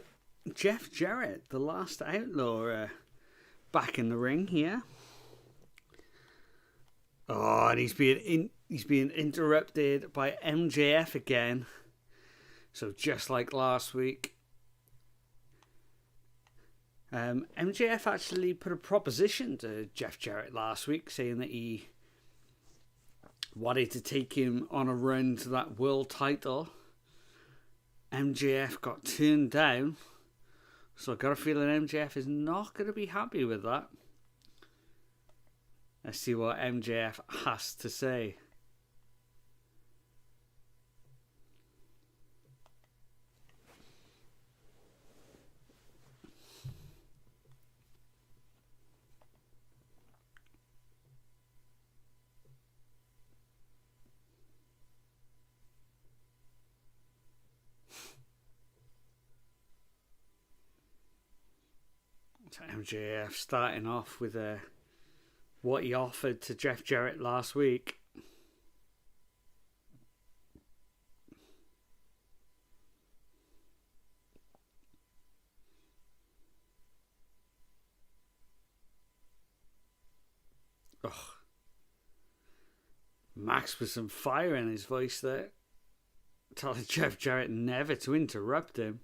S1: Jeff Jarrett, the last outlaw, back in the ring here. Oh, and he's being interrupted by MJF again. So just like last week, MJF actually put a proposition to Jeff Jarrett last week, saying that he wanted to take him on a run to that world title. MJF got turned down, so I got a feeling MJF is not going to be happy with that. Let's see what MJF has to say. MJF starting off with what he offered to Jeff Jarrett last week. Ugh. Max with some fire in his voice there, telling Jeff Jarrett never to interrupt him.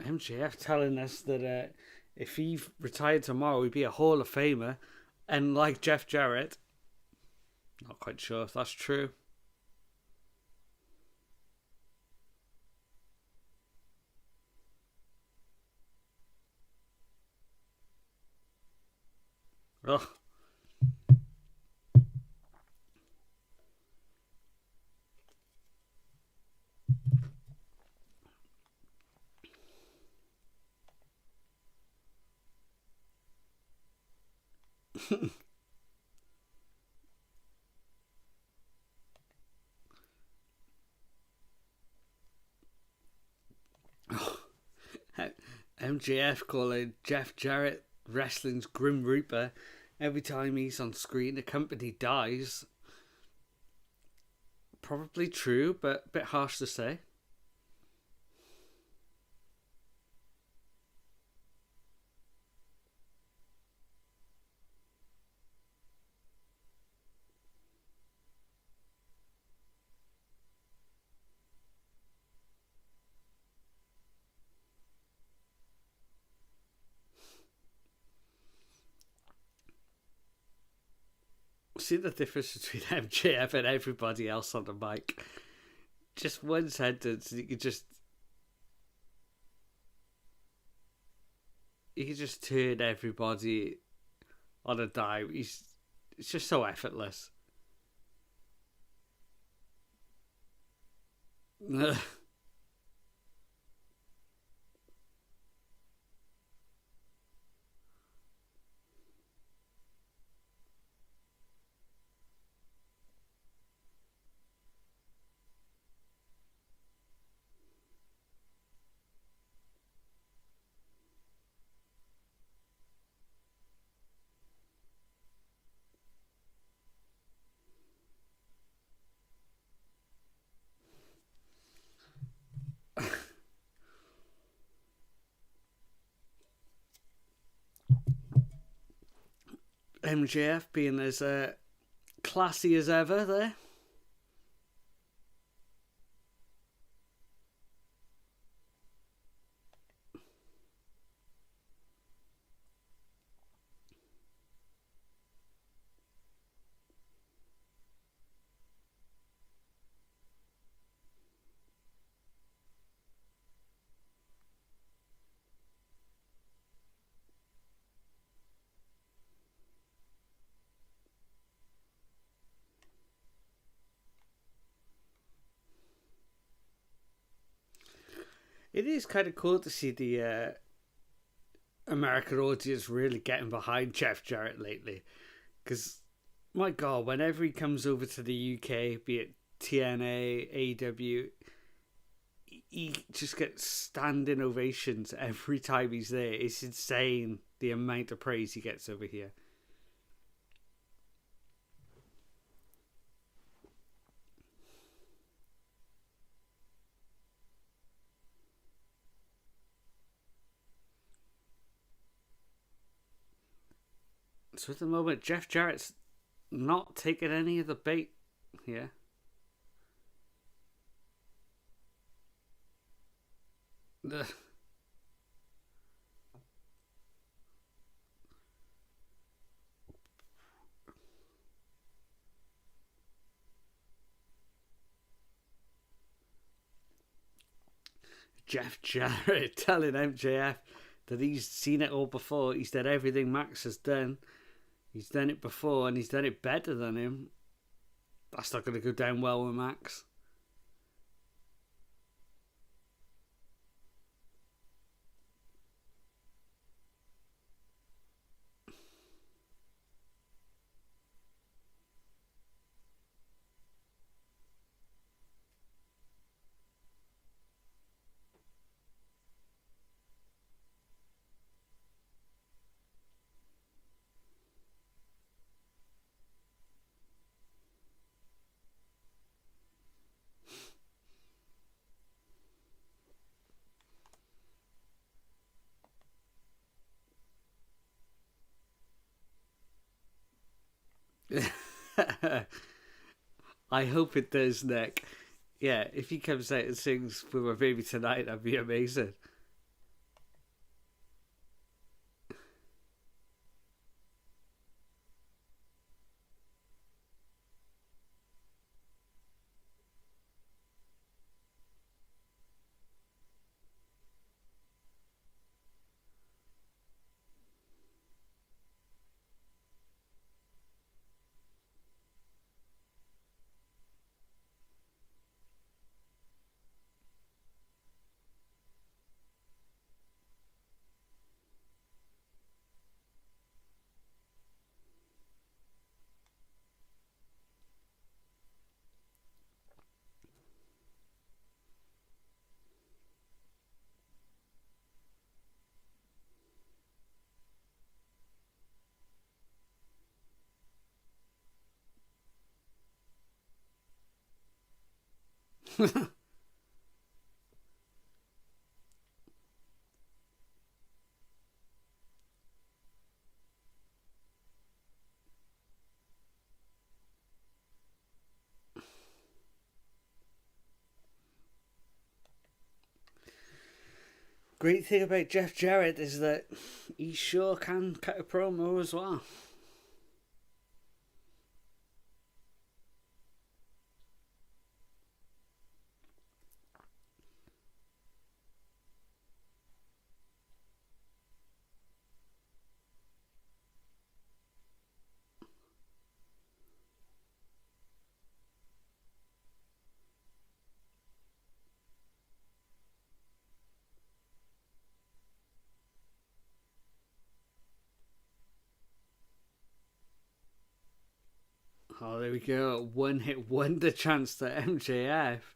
S1: MJF telling us that if he retired tomorrow, he'd be a Hall of Famer. And like Jeff Jarrett, not quite sure if that's true. Ugh. MJF calling Jeff Jarrett wrestling's Grim Reaper every time he's on screen. The company dies. Probably true, but a bit harsh to say. See the difference between MJF and everybody else on the mic. Just one sentence, you could just turn everybody on a dime. It's just so effortless. MJF being as classy as ever there. It is kind of cool to see the American audience really getting behind Jeff Jarrett lately. Because, my God, whenever he comes over to the UK, be it TNA, AEW, he just gets standing ovations every time he's there. It's insane the amount of praise he gets over here. So at the moment, Jeff Jarrett's not taking any of the bait here. Jeff Jarrett telling MJF that he's seen it all before. He's done everything Max has done. He's done it before and he's done it better than him. That's not going to go down well with Max. I hope it does, Nick. Yeah, if he comes out and sings "For My Baby Tonight," that'd be amazing. Great thing about Jeff Jarrett is that he sure can cut a promo as well. Oh, there we go. One hit wonder chance to MJF.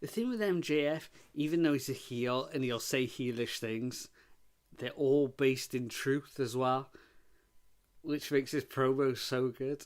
S1: The thing with MJF, even though he's a heel and he'll say heelish things, they're all based in truth as well, which makes his promos so good.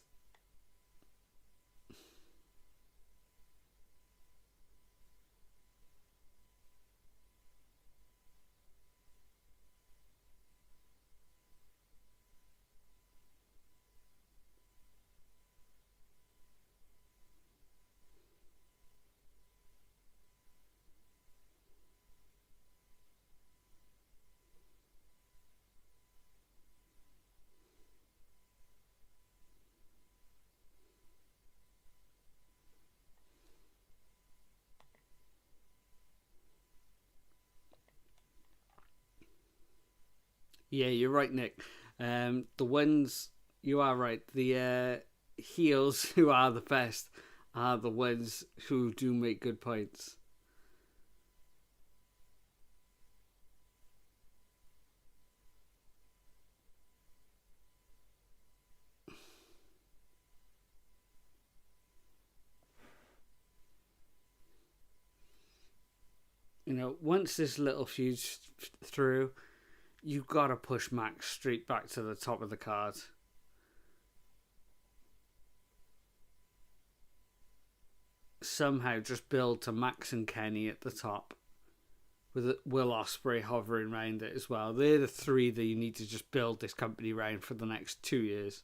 S1: Yeah, you're right, Nick. The ones, you are right. The heels who are the best are the ones who do make good points. You know, once this little feud's through, you gotta push Max straight back to the top of the card. Somehow just build to Max and Kenny at the top, with Will Ospreay hovering around it as well. They're the three that you need to just build this company around for the next 2 years.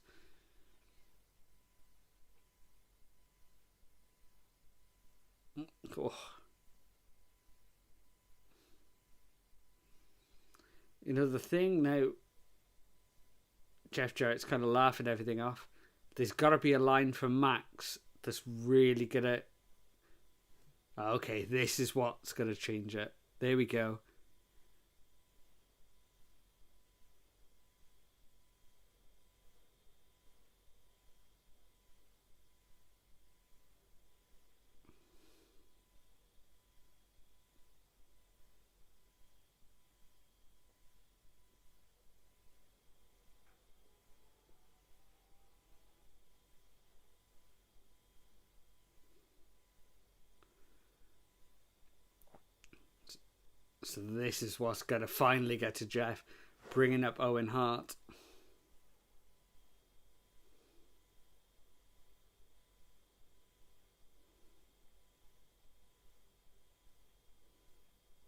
S1: Oh. You know, the thing now, Jeff Jarrett's kind of laughing everything off. There's got to be a line from Max that's really gonna. Okay, this is what's gonna change it. There we go. So this is what's going to finally get to Jeff, bringing up Owen Hart.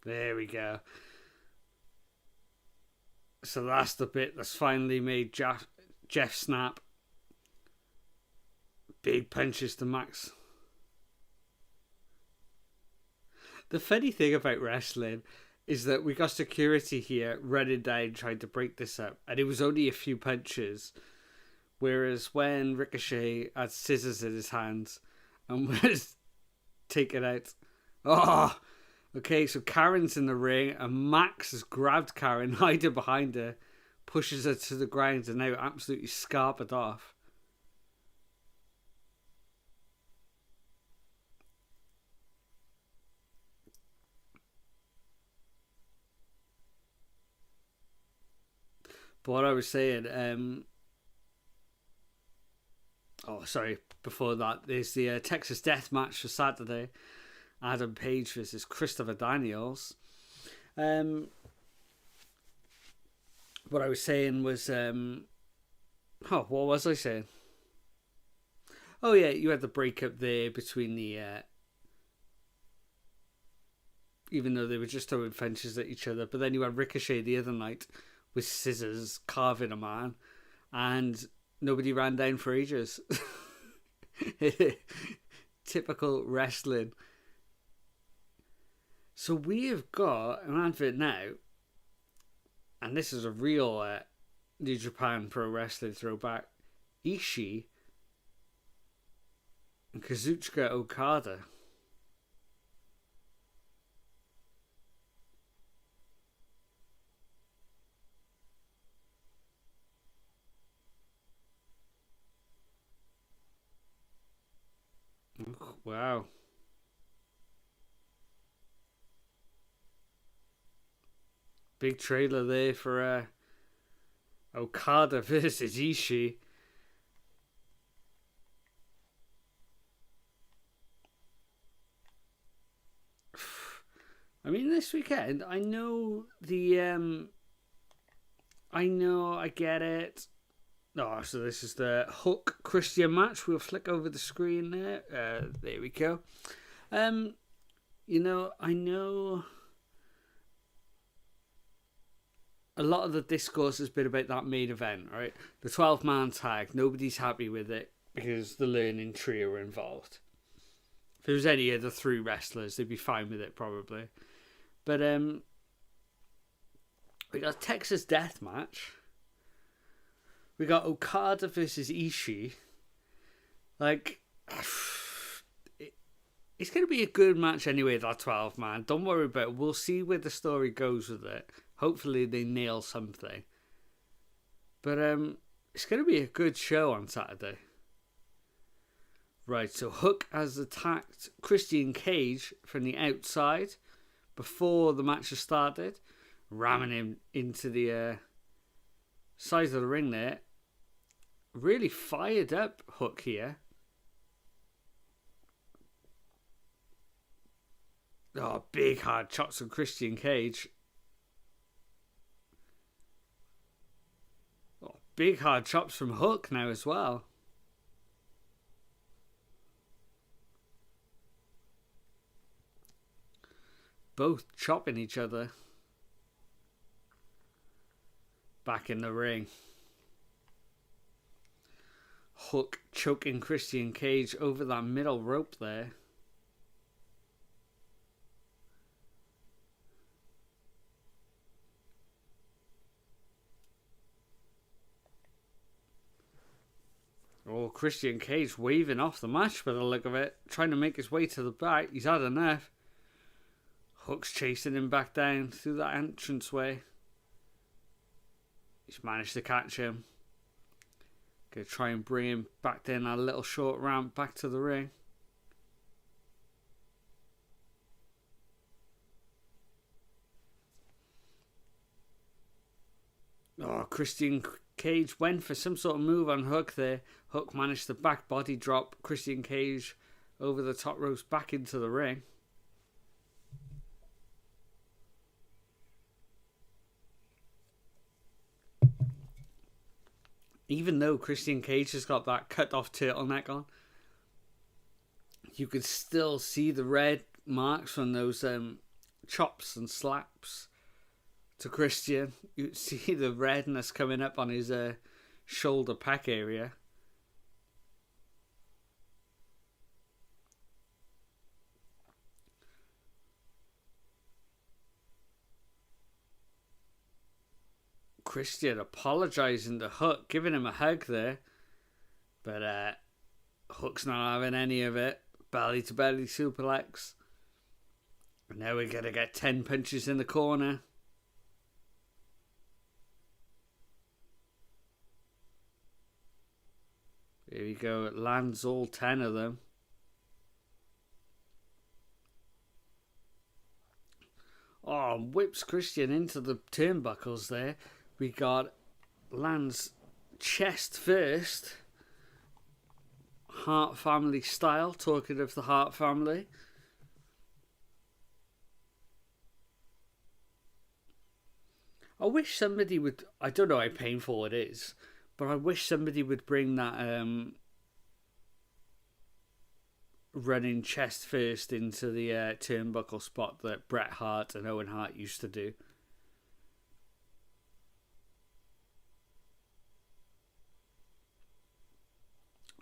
S1: There we go. So that's the bit that's finally made Jeff snap. Big punches to Max. The funny thing about wrestling is that we got security here running down trying to break this up, and it was only a few punches. Whereas when Ricochet had scissors in his hands and was taken out. Oh! Okay, so Karen's in the ring, and Max has grabbed Karen, hiding behind her, pushes her to the ground, and now absolutely scarpered off. But what I was saying, before that, there's the Texas Death Match for Saturday. Adam Page versus Christopher Daniels. What I was saying was, what was I saying? Oh yeah, you had the breakup there between the, even though they were just throwing punches at each other, but then you had Ricochet the other night with scissors carving a man, and nobody ran down for ages. Typical wrestling. So we have got an advert now, and this is a real New Japan Pro Wrestling throwback. Ishii and Kazuchika Okada. Wow. Big trailer there for Okada versus Ishii. I mean, this weekend, I know I get it. Oh, so this is the Hook Christian match. We'll flick over the screen there. There we go. I know a lot of the discourse has been about that main event, right? The 12-man tag. Nobody's happy with it because the Learning Trio are involved. If there was any other 3 wrestlers, they'd be fine with it probably. But we got a Texas Death Match. We got Okada versus Ishii. Like, it's going to be a good match anyway, that 12-man. Don't worry about it. We'll see where the story goes with it. Hopefully they nail something. But it's going to be a good show on Saturday. Right, so Hook has attacked Christian Cage from the outside before the match has started, ramming him into the side of the ring there. Really fired up Hook here. Oh, big hard shots on Christian Cage. Oh, big hard chops from Hook now as well. Both chopping each other. Back in the ring. Hook choking Christian Cage over that middle rope there. Oh, Christian Cage waving off the match by the look of it. Trying to make his way to the back. He's had enough. Hook's chasing him back down through that entranceway. He's managed to catch him. Gonna try and bring him back down that little short ramp back to the ring. Oh, Christian Cage went for some sort of move on Hook there. Hook managed to back body drop Christian Cage over the top ropes back into the ring. even though Christian Cage has got that cut off turtleneck on, you could still see the red marks from those chops and slaps to Christian. You see the redness coming up on his shoulder pack area. Christian apologising to Hook, giving him a hug there. But Hook's not having any of it. Belly to belly superplex. And now we're going to get 10 punches in the corner. Here we go. It lands all 10 of them. Oh, whips Christian into the turnbuckles there. We got lands chest first. Hart family style. Talking of the Hart family. I wish somebody would... I don't know how painful it is, but I wish somebody would bring that running chest first into the turnbuckle spot that Bret Hart and Owen Hart used to do.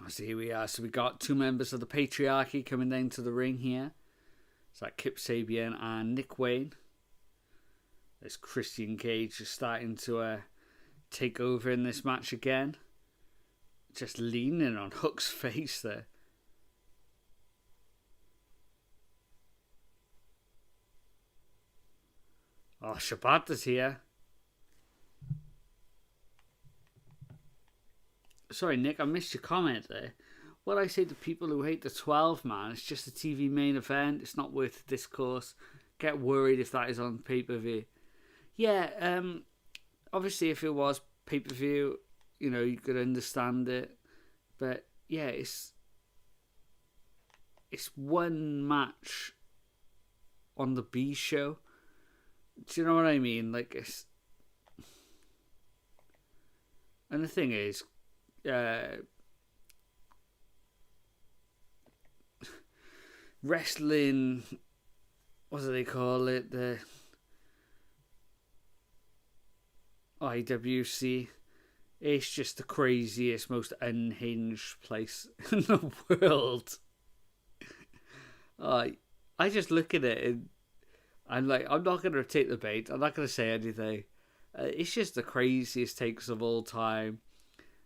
S1: So here we are. So we got two members of the Patriarchy coming down to the ring here. It's like Kip Sabian and Nick Wayne. As Christian Cage is starting to take over in this match again. Just leaning on Hook's face there. Oh, Shibata's here. Sorry, Nick, I missed your comment there. What I say to people who hate the 12-man, it's just a TV main event. It's not worth discourse. Get worried if that is on pay-per-view. Yeah, obviously if it was pay-per-view, you know, you could understand it. But, yeah, it's one match on the B show. Do you know what I mean? Like, it's... And the thing is, wrestling, what do they call it? The IWC. It's just the craziest, most unhinged place in the world. I just look at it and I'm like, I'm not going to take the bait. I'm not going to say anything. It's just the craziest takes of all time.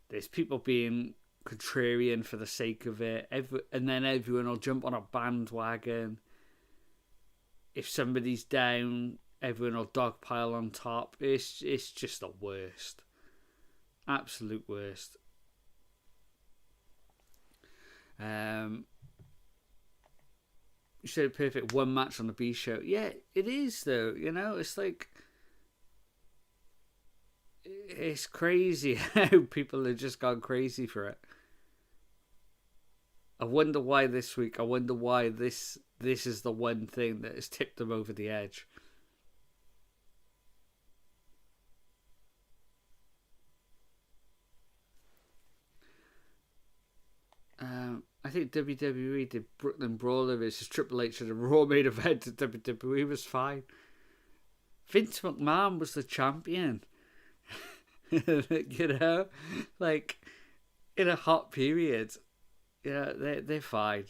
S1: There's people being contrarian for the sake of it. And then everyone will jump on a bandwagon. If somebody's down, everyone will dogpile on top. It's just the worst. Absolute worst. You said perfect one match on the B show. Yeah, it is though. You know, it's like... It's crazy how people have just gone crazy for it. I wonder why this week. I wonder why this is the one thing that has tipped them over the edge. I think WWE did Brooklyn Brawler versus Triple H at a Raw main event at WWE was fine. Vince McMahon was the champion. You know, like in a hot period, yeah, they're fine.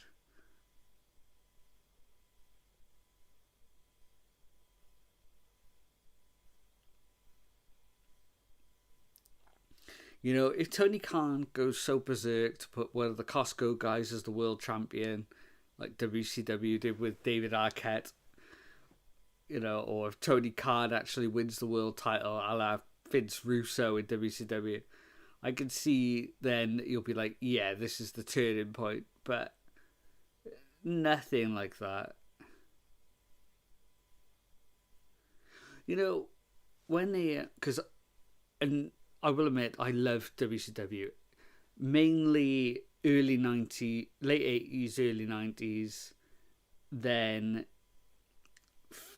S1: You know, if Tony Khan goes so berserk to put one of the Costco guys as the world champion, like WCW did with David Arquette, you know, or if Tony Khan actually wins the world title, I'll have Vince Russo in WCW, I can see then you'll be like, yeah, this is the turning point, but nothing like that. You know, when they, because, and I will admit, I love WCW, mainly early 90s, late 80s, early 90s, then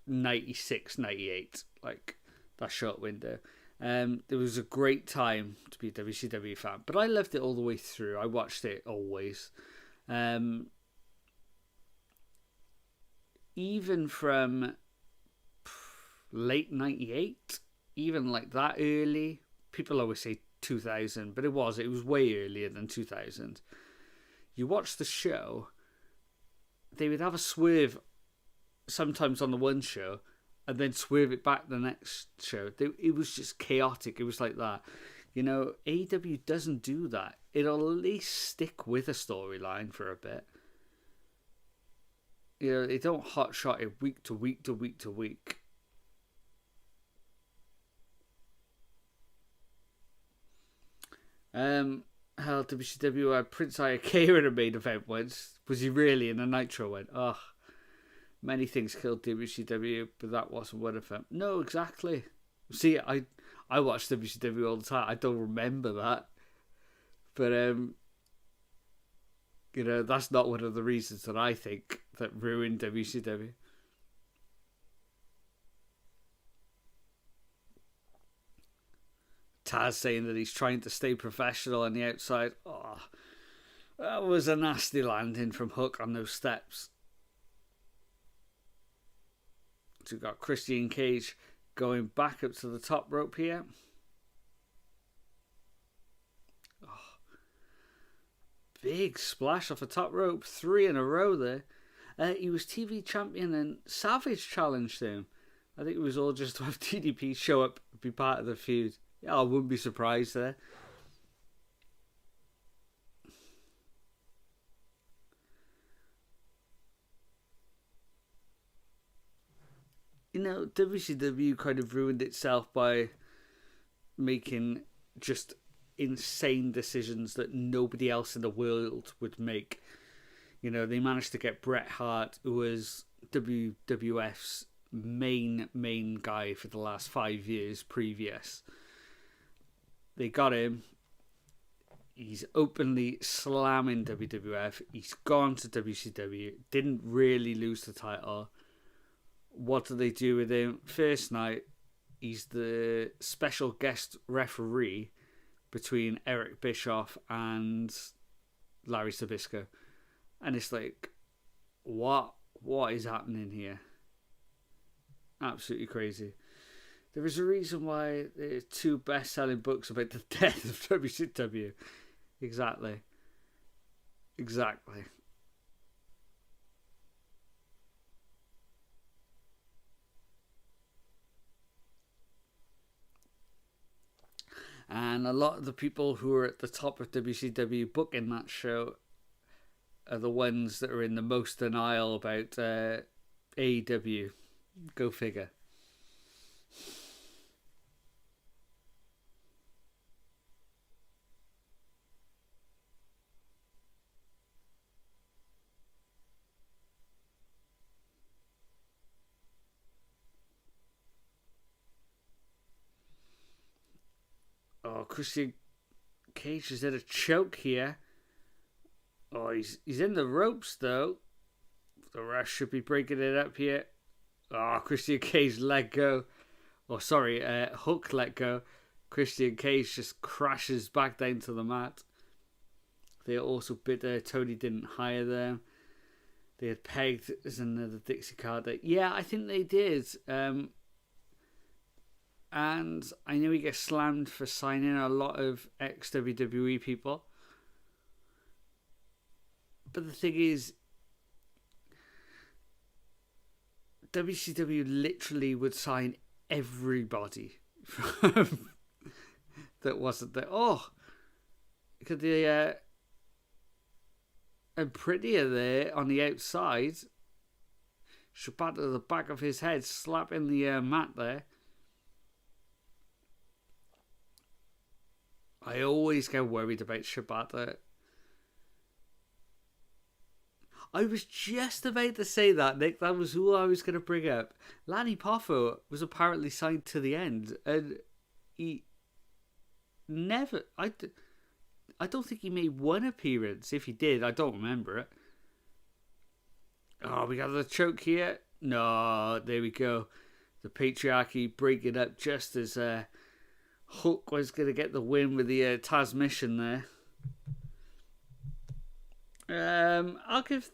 S1: 96, 98, like that short window. It was a great time to be a WCW fan, but I loved it all the way through. I watched it always. Even from late 98, even like that early. People always say 2000, but it was way earlier than 2000. You watch the show, they would have a swerve sometimes on the one show and then swerve it back the next show. It was just chaotic. It was like that. You know, AEW doesn't do that. It'll at least stick with a storyline for a bit. You know, they don't hotshot it week to week to week to week. Hell, WCW had Prince Iakea in a main event once. Was he really in a Nitro one? Oh, many things killed WCW, but that wasn't one of them. No, exactly. See, I watch WCW all the time. I don't remember that. But, you know, that's not one of the reasons that I think that ruined WCW. Taz saying that he's trying to stay professional on the outside. Oh, that was a nasty landing from Hook on those steps. So we've got Christian Cage going back up to the top rope here. Oh, big splash off the top rope. 3 in a row there. He was TV champion and Savage challenged him. I think it was all just to have DDP show up and be part of the feud. Yeah, I wouldn't be surprised there. You know, WCW kind of ruined itself by making just insane decisions that nobody else in the world would make. You know, they managed to get Bret Hart, who was WWF's main guy for the last 5 years previous. They got him. He's openly slamming WWF. He's gone to WCW. Didn't really lose the title. What do they do with him? First night, he's the special guest referee between Eric Bischoff and Larry Zbyszko. And it's like, what is happening here? Absolutely crazy. There is a reason why there's 2 best-selling books about the death of WCW. Exactly. And a lot of the people who are at the top of WCW booking that show are the ones that are in the most denial about AEW. Go figure. Oh, Christian Cage is in a choke here. Oh, he's in the ropes though. The ref should be breaking it up here. Oh, Christian Cage let go. Oh, sorry, Hook let go. Christian Cage just crashes back down to the mat. They are also bitter Tony didn't hire them. They had pegged as another Dixie Carter. Yeah, I think they did. And I know he gets slammed for signing a lot of ex-WWE people. But the thing is, WCW literally would sign everybody that wasn't there. Oh, because they and Prettier there on the outside. Shibata to the back of his head, slapping the mat there. I always get worried about Shibata. I was just about to say that, Nick. That was who I was going to bring up. Lanny Poffo was apparently signed to the end, and he never... I don't think he made one appearance. If he did, I don't remember it. Oh, we got the choke here. No, there we go. The patriarchy breaking up just as Hook was going to get the win with the Taz mission there. I'll give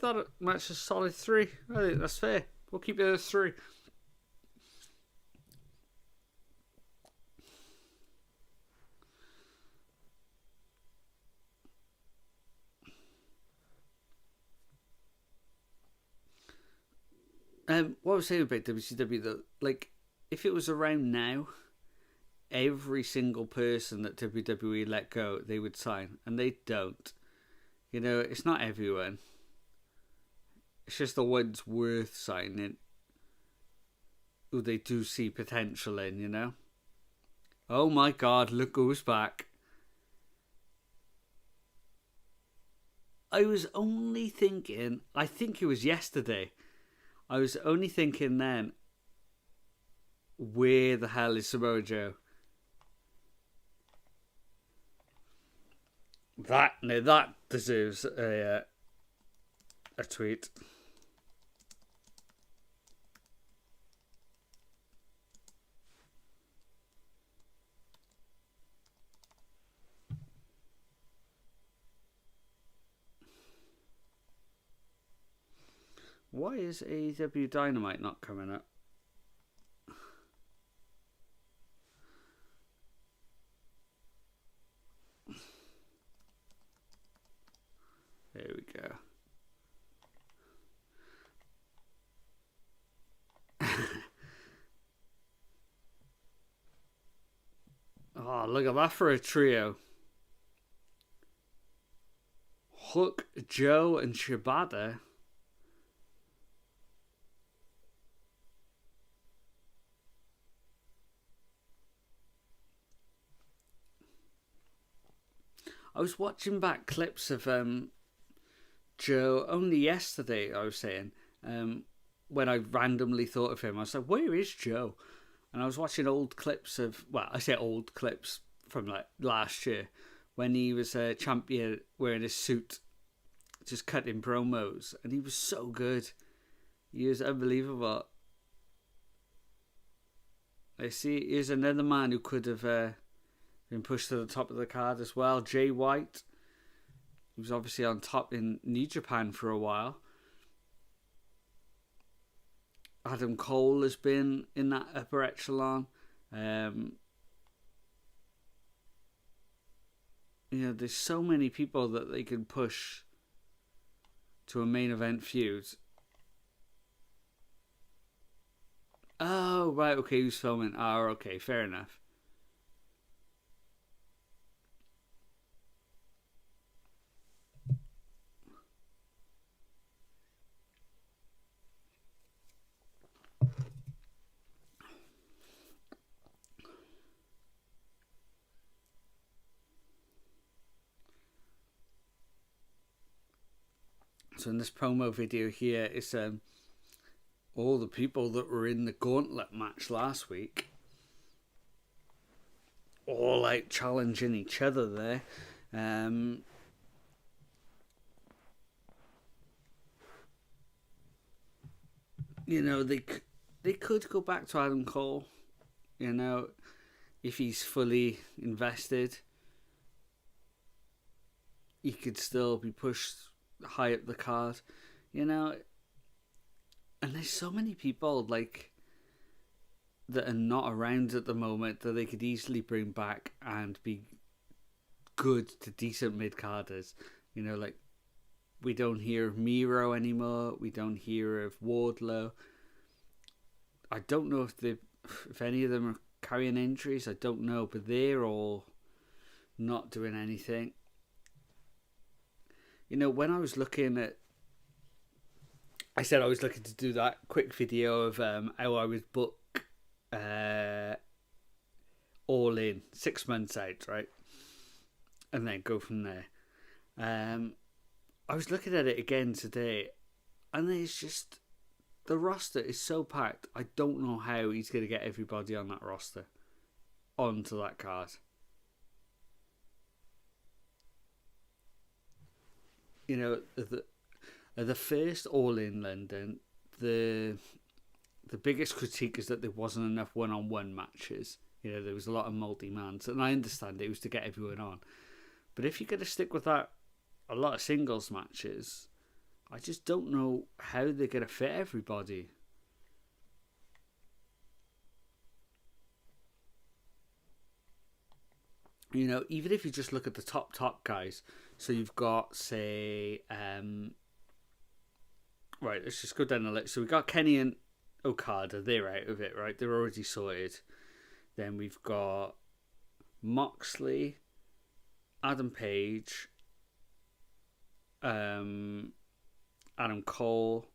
S1: that match a solid 3. I think that's fair. We'll keep it at 3. What I was saying about WCW though, like if it was around now, every single person that WWE let go, they would sign, and they don't. You know, it's not everyone. It's just the ones worth signing, who they do see potential in. You know. Oh my God! Look who's back. I was only thinking. I think it was yesterday. I was only thinking then, where the hell is Samoa Joe? That deserves a tweet. Why is AEW Dynamite not coming up? There we go. Oh, look at that for a trio. Hook, Joe, and Shibata. I was watching back clips of Joe only yesterday. I was saying when I randomly thought of him, I was like, "Where is Joe?" And I was watching old clips of, well, I say old clips from like last year when he was a champion wearing a suit, just cutting promos, and he was so good. He was unbelievable. I see here's another man who could have been pushed to the top of the card as well. Jay White. He was obviously on top in New Japan for a while. Adam Cole has been in that upper echelon. You know, there's so many people that they can push to a main event feud. Oh, right, okay, who's filming? Oh, okay, fair enough. So in this promo video here, it's all the people that were in the gauntlet match last week, all like challenging each other there. You know, they could go back to Adam Cole, you know, if he's fully invested. He could still be pushed high up the card, you know. And there's so many people like that are not around at the moment that they could easily bring back and be good to decent mid-carders. You know, like we don't hear of Miro anymore. We don't hear of Wardlow. I don't know if any of them are carrying injuries. I don't know, but they're all not doing anything. You know, when I was looking at, I said I was looking to do that quick video of how I would book All In 6 months out, right? And then go from there. I was looking at it again today, and it's just, the roster is so packed. I don't know how he's going to get everybody on that roster onto that card. You know, the first All In London, the the biggest critique is that there wasn't enough one-on-one matches. You know, there was a lot of multi-mans, and I understand it was to get everyone on. But if you're going to stick with that, a lot of singles matches, I just don't know how they're going to fit everybody. You know, even if you just look at the top guys, so you've got, say, right, let's just go down the list. So we've got Kenny and Okada, they're out of it, right? They're already sorted. Then we've got Moxley, Adam Page, Adam Cole.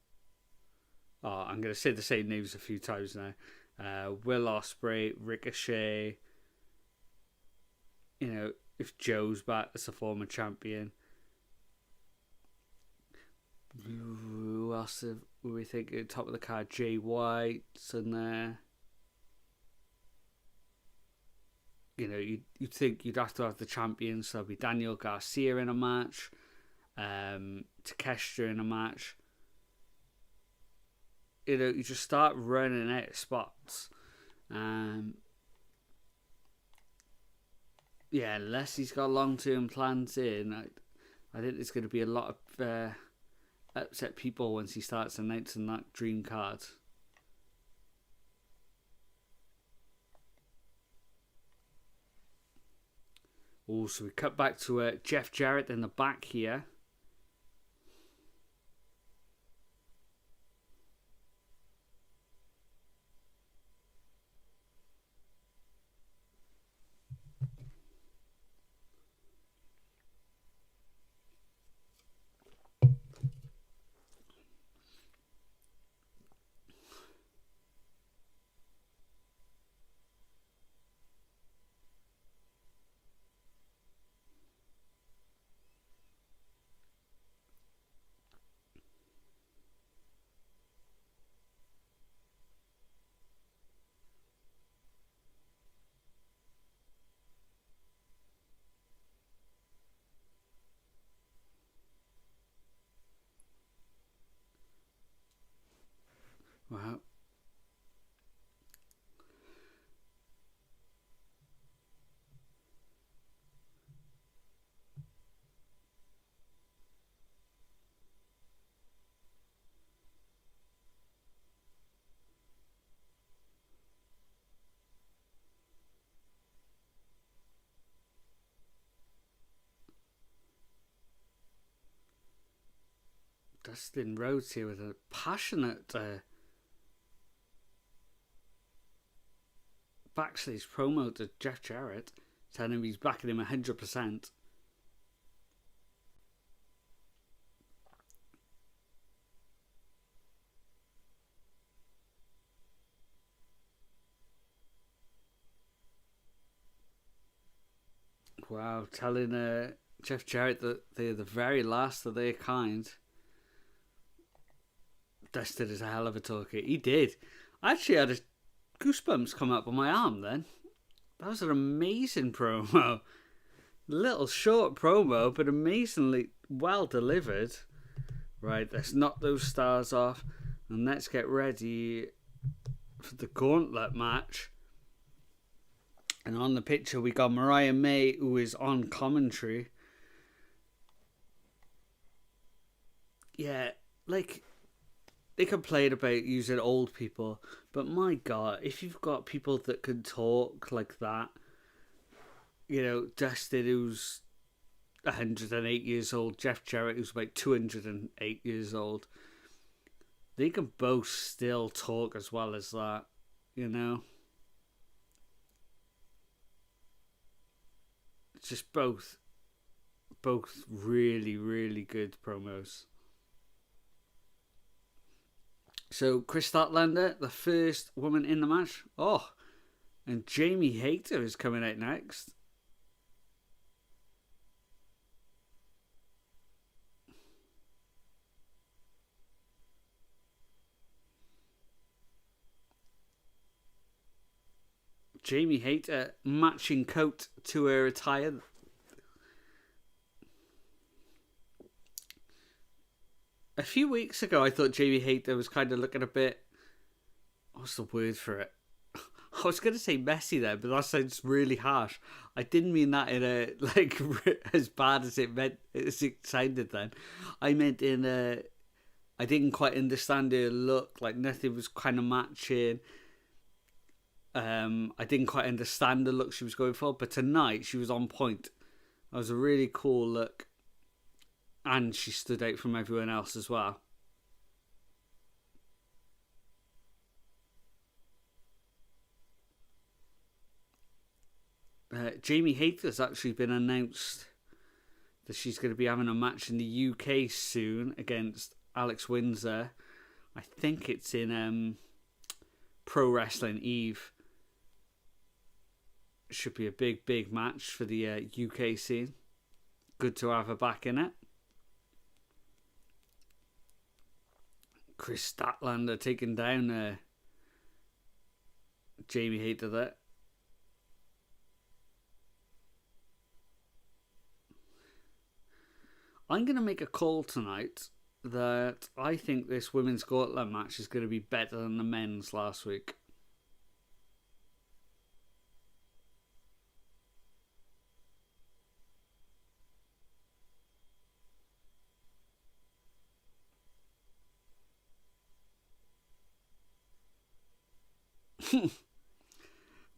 S1: Oh, I'm going to say the same names a few times now. Will Ospreay, Ricochet. You know, if Joe's back as a former champion. Who else were we thinking? Top of the card, Jay White's in there. You know, you'd think you'd have to have the champions. So there'll be Daniel Garcia in a match. Takeshita in a match. You know, you just start running out of spots. Yeah, unless he's got long-term plans in, I think there's going to be a lot of upset people once he starts announcing that dream card. Oh, so we cut back to Jeff Jarrett in the back here. Wow. Dustin Rhodes here with a passionate backstage promo to Jeff Jarrett, telling him he's backing him 100%. Wow, telling Jeff Jarrett that they're the very last of their kind. Dustin is a hell of a talker. He did. I actually had goosebumps come up on my arm then. That was an amazing promo. Little short promo, but amazingly well delivered. Right, let's knock those stars off and let's get ready for the gauntlet match. And on the picture we got Mariah May, who is on commentary. Yeah, like, they complain about using old people, but my God, if you've got people that can talk like that, you know, Dustin, who's 108 years old, Jeff Jarrett, who's about 208 years old, they can both still talk as well as that, you know? It's just both really, really good promos. So, Chris Statlander, the first woman in the match. Oh, and Jamie Hayter is coming out next. Jamie Hayter, matching coat to her attire. A few weeks ago, I thought Jamie Hayter was kind of looking a bit what's the word for it? I was going to say messy there, but that sounds really harsh. I didn't mean that in a, like, as bad as it sounded then. I meant in a, I didn't quite understand her look, like nothing was kind of matching. I didn't quite understand the look she was going for, but tonight she was on point. That was a really cool look. And she stood out from everyone else as well. Jamie Hayter's actually been announced that she's going to be having a match in the UK soon against Alex Windsor. I think it's in Pro Wrestling Eve. Should be a big match for the UK scene. Good to have her back in it. Chris Statlander taking down Jamie Hayter there. I'm going to make a call tonight that I think this women's gauntlet match is going to be better than the men's last week.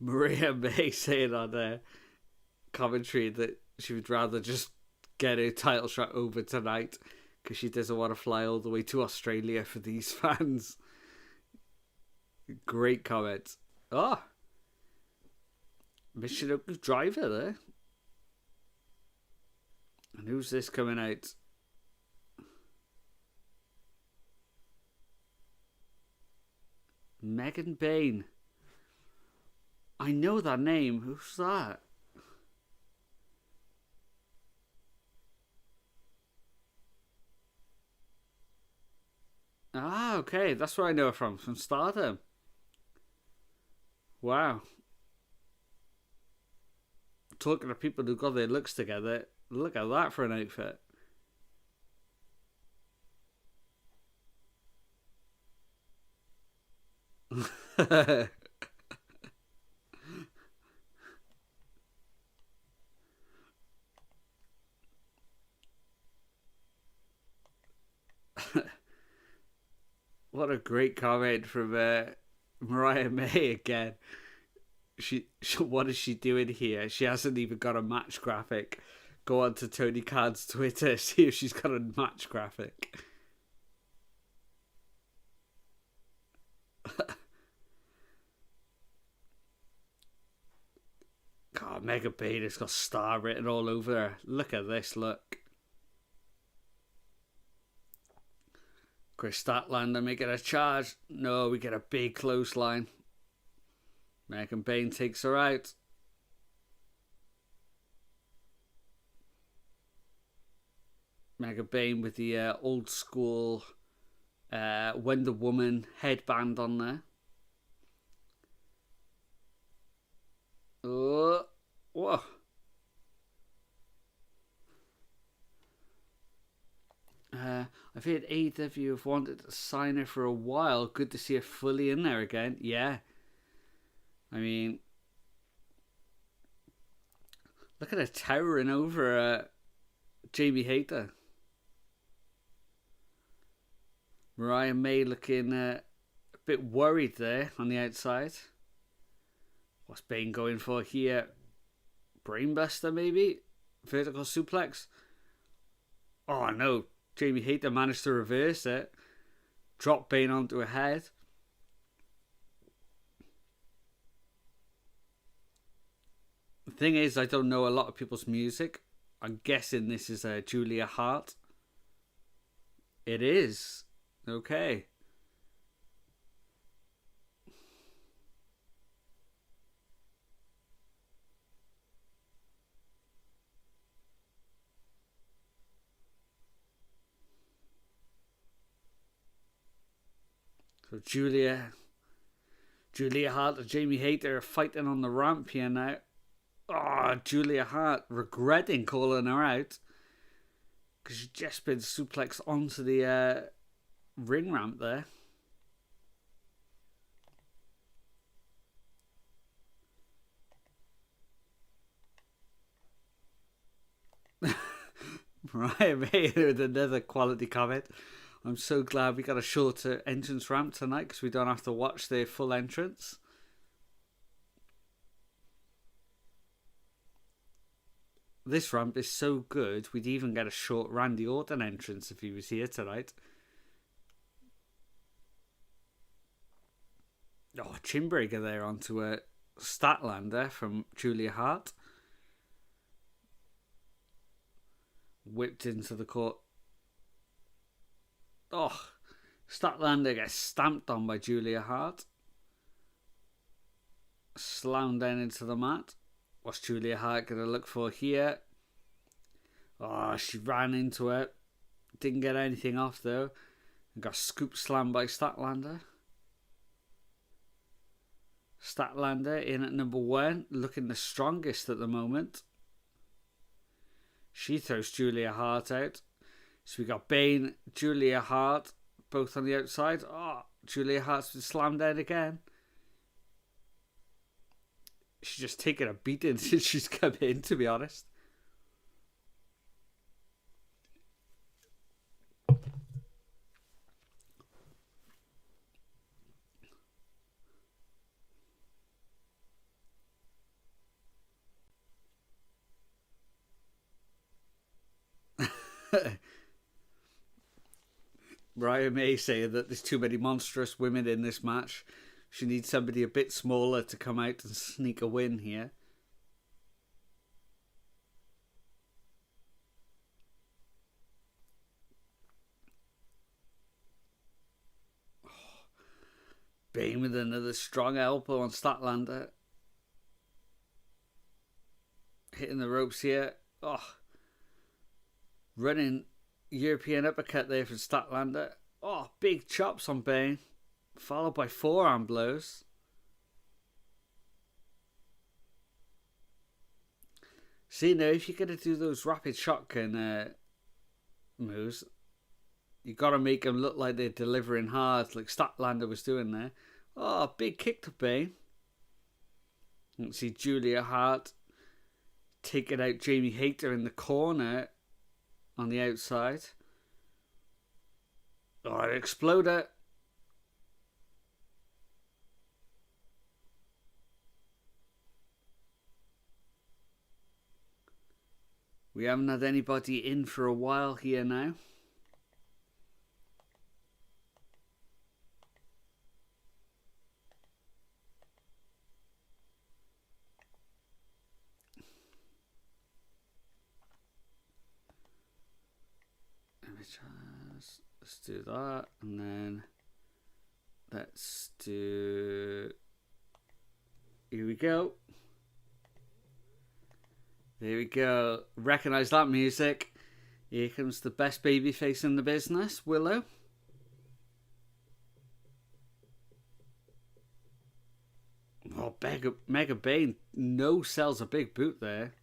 S1: Maria May saying on commentary that she would rather just get a title shot over tonight because she doesn't want to fly all the way to Australia for these fans. Great comment. Oh, Michinoku Driver there. And who's this coming out? Megan Bain. I know that name. Who's that? Ah, okay. That's where I know her from Stardom. Wow. Talking to people who got their looks together, look at that for an outfit. What a great comment from Mariah May again. She, what is she doing here? She hasn't even got a match graphic. Go on to Tony Khan's Twitter, see if she's got a match graphic. God, Mega Bain has got star written all over her. Look at this, look. Chris Statlander making a charge. No, we get a big clothesline. Megan Bain takes her out. Megan Bain with the old school Wonder Woman headband on there. Oh, whoa. I've heard AEW have wanted to sign her for a while. Good to see her fully in there again. Yeah. I mean, look at her towering over Jamie Hayter. Mariah May looking a bit worried there on the outside. What's Bain going for here? Brainbuster maybe? Vertical suplex? Oh no. Jamie Hayter managed to reverse it. Drop Bain onto her head. The thing is, I don't know a lot of people's music. I'm guessing this is Julia Hart. It is. Okay. So Julia Hart and Jamie Hayter are fighting on the ramp here now. Oh, Julia Hart regretting calling her out because she's just been suplexed onto the ring ramp there. Right, mate, with another quality comment. I'm so glad we got a shorter entrance ramp tonight because we don't have to watch their full entrance. This ramp is so good, we'd even get a short Randy Orton entrance if he was here tonight. Oh, Chinbreaker there onto a Statlander from Julia Hart. Whipped into the court. Oh, Statlander gets stamped on by Julia Hart. Slammed down into the mat. What's Julia Hart going to look for here? Oh, she ran into it. Didn't get anything off though. And got scoop slammed by Statlander. Statlander in at number 1, looking the strongest at the moment. She throws Julia Hart out. So we got Bane, Julia Hart, both on the outside. Oh, Julia Hart's been slammed out again. She's just taken a beating since she's come in, to be honest. Ryan May saying that there's too many monstrous women in this match. She needs somebody a bit smaller to come out and sneak a win here. Oh, Bane with another strong elbow on Statlander. Hitting the ropes here. Oh, running European uppercut there from Statlander. Oh, big chops on Bane. Followed by forearm blows. See, now if you're going to do those rapid shotgun moves, you got to make them look like they're delivering hard, like Statlander was doing there. Oh, big kick to Bane. You can see Julia Hart taking out Jamie Hayter in the corner on the outside. Oh, an exploder. We haven't had anybody in for a while here now. Let's do that, and then let's do. Here we go. There we go. Recognise that music. Here comes the best babyface in the business, Willow. Oh, Mega Bane no sells a big boot there.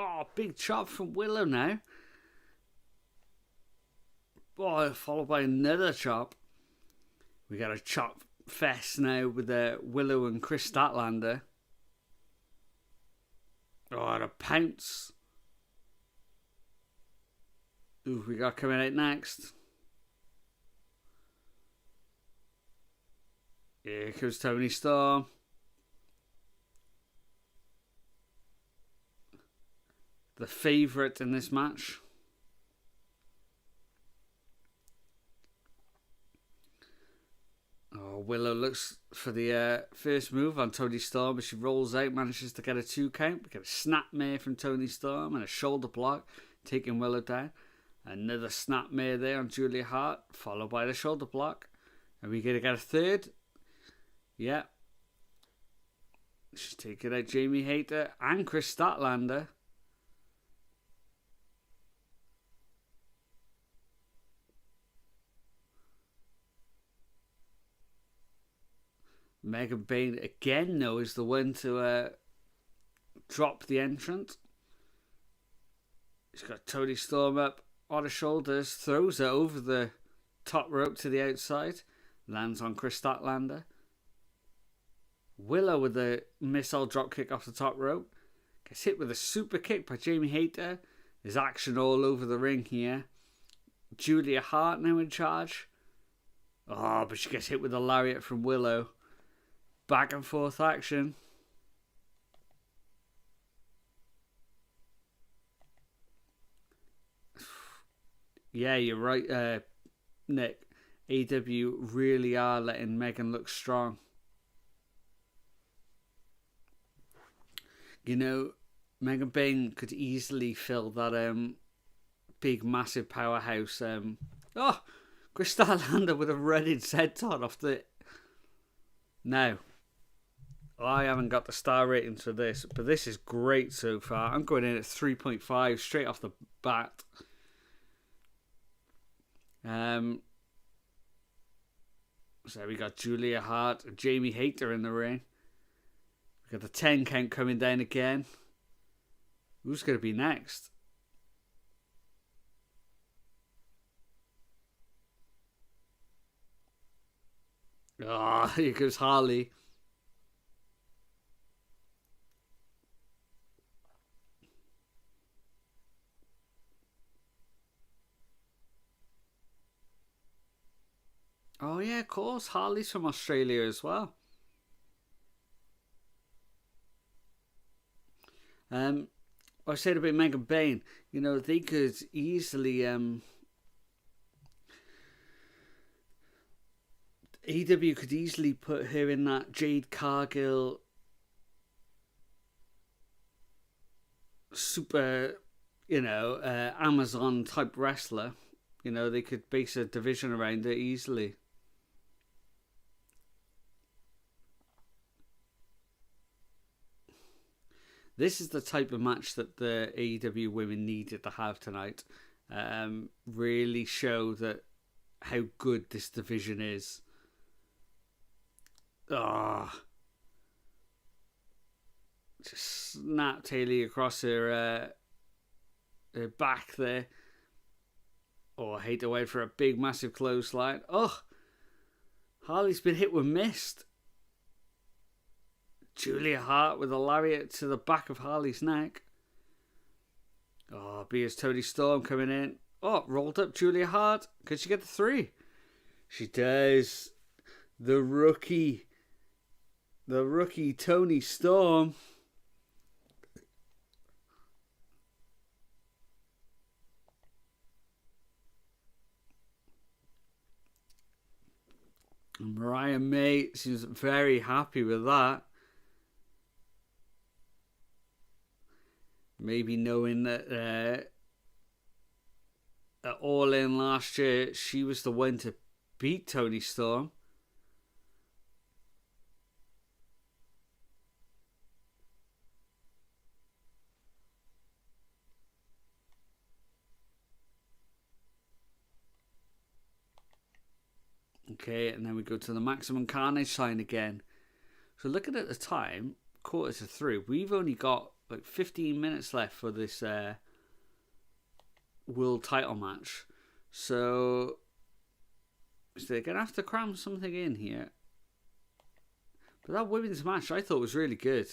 S1: Oh, big chop from Willow now. Oh, followed by another chop. We got a chop fest now with Willow and Chris Statlander. Oh, and a pounce. Who we got coming out next? Here comes Tony Storm. The favourite in this match. Oh, Willow looks for the first move on Tony Storm, but she rolls out, manages to get a 2 count. We get a snapmare from Tony Storm and a shoulder block, taking Willow down. Another snapmare there on Julia Hart, followed by the shoulder block. Are we going to get a third? Yeah. She's taking out Jamie Hayter and Chris Statlander. Megan Bayne again, though, is the one to drop the entrant. She's got Toni Storm up on her shoulders, throws her over the top rope to the outside, lands on Chris Statlander. Willow with a missile drop kick off the top rope. Gets hit with a super kick by Jamie Hayter. There's action all over the ring here. Julia Hart now in charge. Oh, but she gets hit with a lariat from Willow. Back and forth action. Yeah, you're right, Nick. AEW really are letting Megan look strong. You know, Megan Bayne could easily fill that big, massive powerhouse. Chris Statlander with a running senton off the... Now, I haven't got the star ratings for this, but this is great so far. I'm going in at 3.5 straight off the bat. So we got Julia Hart and Jamie Hayter in the ring. We got the 10 count coming down again. Who's going to be next? Here goes Harley. Oh yeah, of course. Harley's from Australia as well. I said about Megan Bayne, you know, they could easily AEW could easily put her in that Jade Cargill super, Amazon type wrestler. You know, they could base a division around it easily. This is the type of match that the AEW women needed to have tonight. Really show that how good this division is. Just snapped Haley across her back there. I hate to wait for a big, massive clothesline. Harley's been hit with mist. Julia Hart with a lariat to the back of Harley's neck. Beers Toni Storm coming in. Rolled up Julia Hart. Could she get the 3? She does. The rookie Toni Storm. And Mariah May seems very happy with that. Maybe knowing that at All In last year, she was the one to beat Toni Storm. Okay, and then we go to the Maximum Carnage sign again. So looking at the time, 2:45, we've only got like 15 minutes left for this world title match. So they're going to have to cram something in here. But that women's match I thought was really good.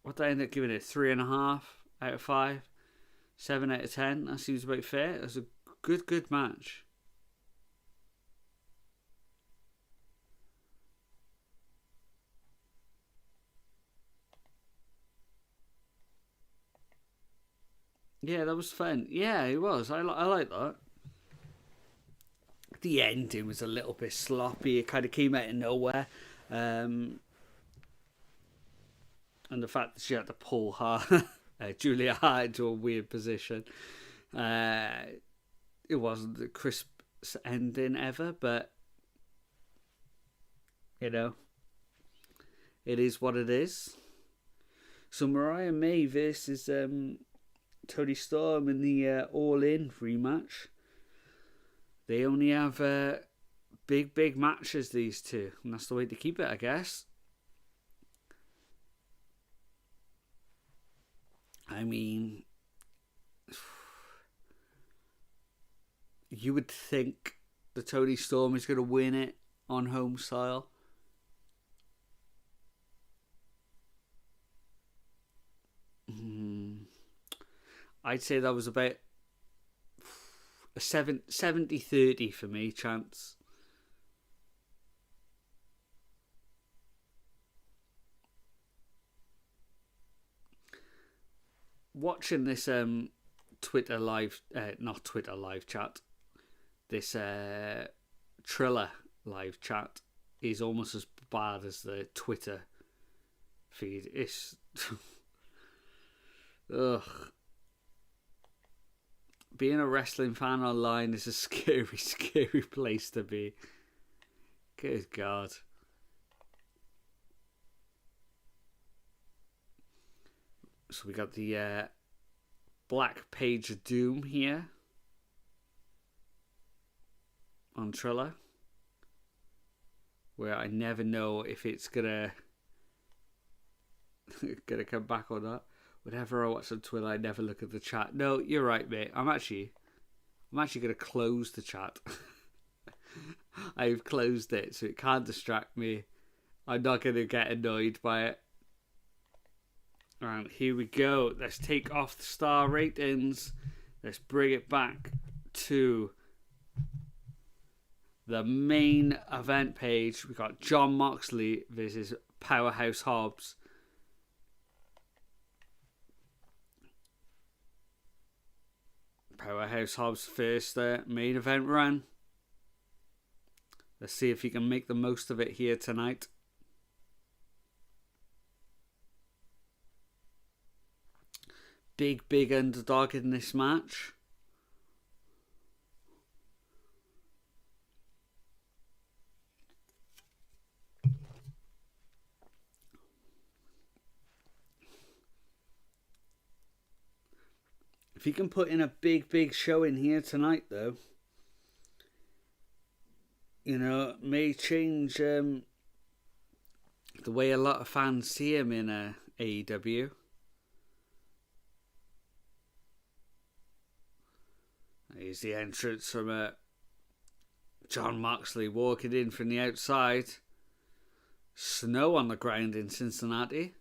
S1: What did I end up giving it? 3.5 out of 5? 7 out of 10? That seems about fair. It was a good match. Yeah, that was fun. Yeah, it was. I like that. The ending was a little bit sloppy. It kind of came out of nowhere. And the fact that she had to pull her Julia Hart into a weird position. It wasn't the crisp ending ever, but you know, it is what it is. So Mariah May versus Toni Storm in the All In rematch. They only have big matches, these two, and that's the way to keep it, I guess. I mean, you would think the Toni Storm is going to win it on home soil. I'd say that was about a 70-30 for me chance. Watching this Twitter live, not Twitter live chat, this Triller live chat is almost as bad as the Twitter feed. It's ugh. Being a wrestling fan online is a scary, scary place to be. Good God. So we got the Black Page of Doom here on Triller, where I never know if it's gonna come back or not. Whenever I watch on Twitter, I never look at the chat. No, you're right, mate. I'm actually gonna close the chat. I've closed it so it can't distract me. I'm not gonna get annoyed by it. And here we go. Let's take off the star ratings. Let's bring it back to the main event page. We got Jon Moxley versus Powerhouse Hobbs. Powerhouse Hobbs' first main event run. Let's see if he can make the most of it here tonight. Big underdog in this match. If he can put in a big show in here tonight, though, you know, it may change the way a lot of fans see him in AEW. Here's the entrance from Jon Moxley walking in from the outside. Snow on the ground in Cincinnati.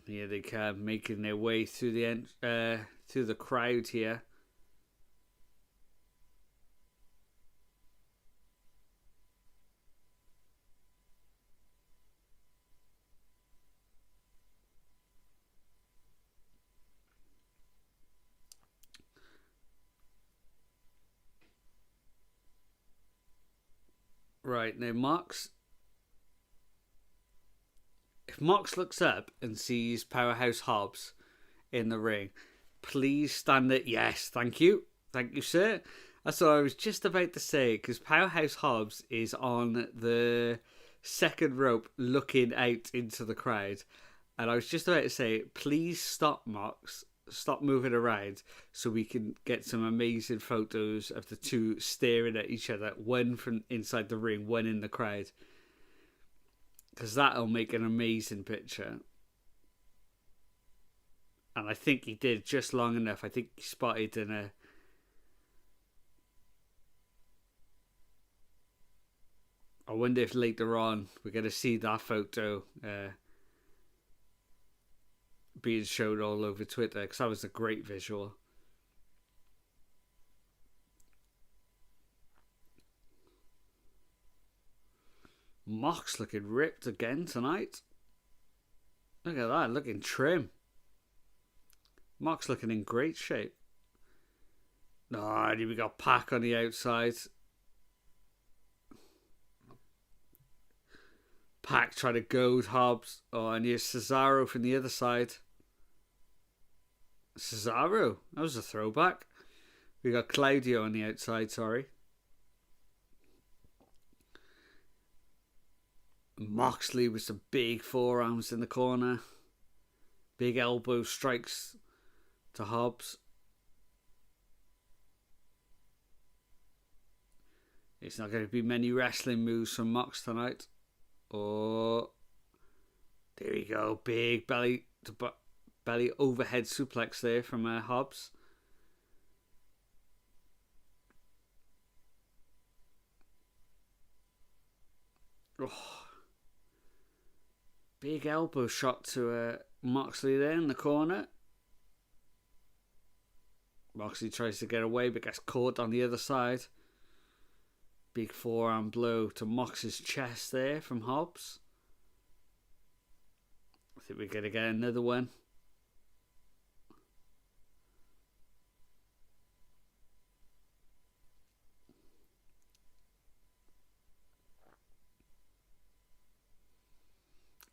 S1: Here they come, making their way through the crowd here. Right, now Mox. If Mox looks up and sees Powerhouse Hobbs in the ring, please stand it. Yes, thank you. Thank you, sir. That's what I was just about to say, because Powerhouse Hobbs is on the second rope looking out into the crowd. And I was just about to say, please stop, Mox. Stop moving around so we can get some amazing photos of the two staring at each other, one from inside the ring, one in the crowd, because that'll make an amazing picture. And I think he did just long enough. I think he spotted in a I wonder if later on we're going to see that photo being shown all over Twitter, because that was a great visual. Mox looking ripped again tonight. Look at that, looking trim. Mox looking in great shape. And we got Pac on the outside. Pac trying to goad Hobbs. Oh, and here's Cesaro from the other side. Cesaro? That was a throwback. We got Claudio on the outside, sorry. Moxley with some big forearms in the corner. Big elbow strikes to Hobbs. It's not going to be many wrestling moves from Mox tonight. Oh, there we go. Big belly to belly overhead suplex there from Hobbs. Oh. Big elbow shot to Moxley there in the corner. Moxley tries to get away but gets caught on the other side. Big forearm blow to Mox's chest there from Hobbs. I think we're going to get another one.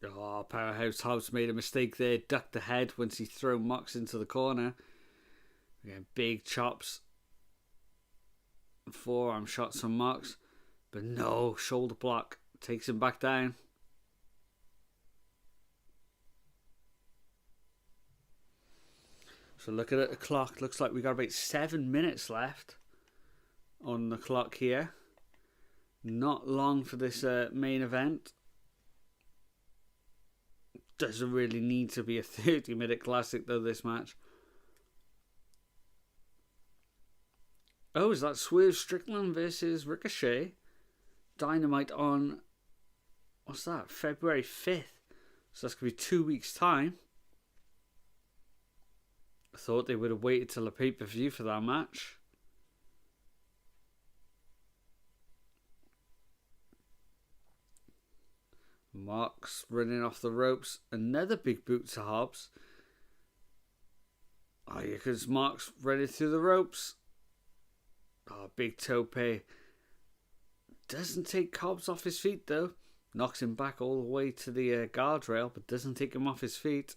S1: Oh, Powerhouse Hobbs made a mistake there. Ducked the head once he threw Mox into the corner. Again, big chops. Forearm shots from Mox. But no, shoulder block. Takes him back down. So looking at the clock, looks like we got about 7 minutes left on the clock here. Not long for this main event. Doesn't really need to be a 30-minute classic though, this match. Oh, is that Swerve Strickland versus Ricochet? Dynamite on, what's that, February 5th. So that's going to be 2 weeks' time. I thought they would have waited till the pay-per-view for that match. Mox running off the ropes. Another big boot to Hobbs. Oh, yeah, because Mox running through the ropes. Oh, big tope. Doesn't take Hobbs off his feet, though. Knocks him back all the way to the guardrail, but doesn't take him off his feet.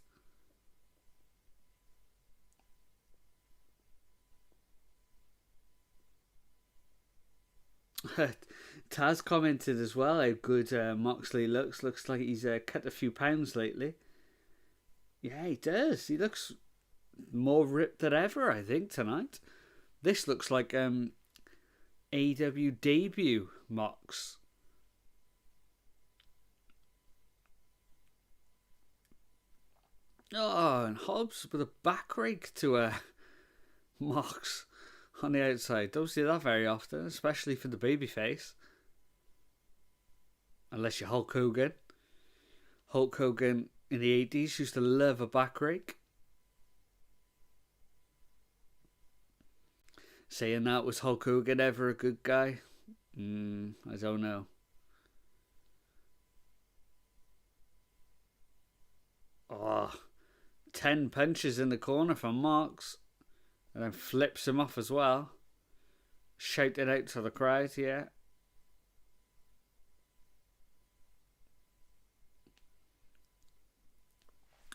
S1: Taz commented as well how good Moxley looks. Looks like he's cut a few pounds lately. Yeah, he does. He looks more ripped than ever, I think, tonight. This looks like AEW debut Mox. Oh, and Hobbs with a back rake to Mox on the outside. Don't see that very often, especially for the babyface. Unless you're Hulk Hogan. Hulk Hogan in the 80s used to love a back rake. Saying that, was Hulk Hogan ever a good guy? I don't know. Oh, 10 punches in the corner from Mox. And then flips him off as well. Shouting out to the crowd, yeah.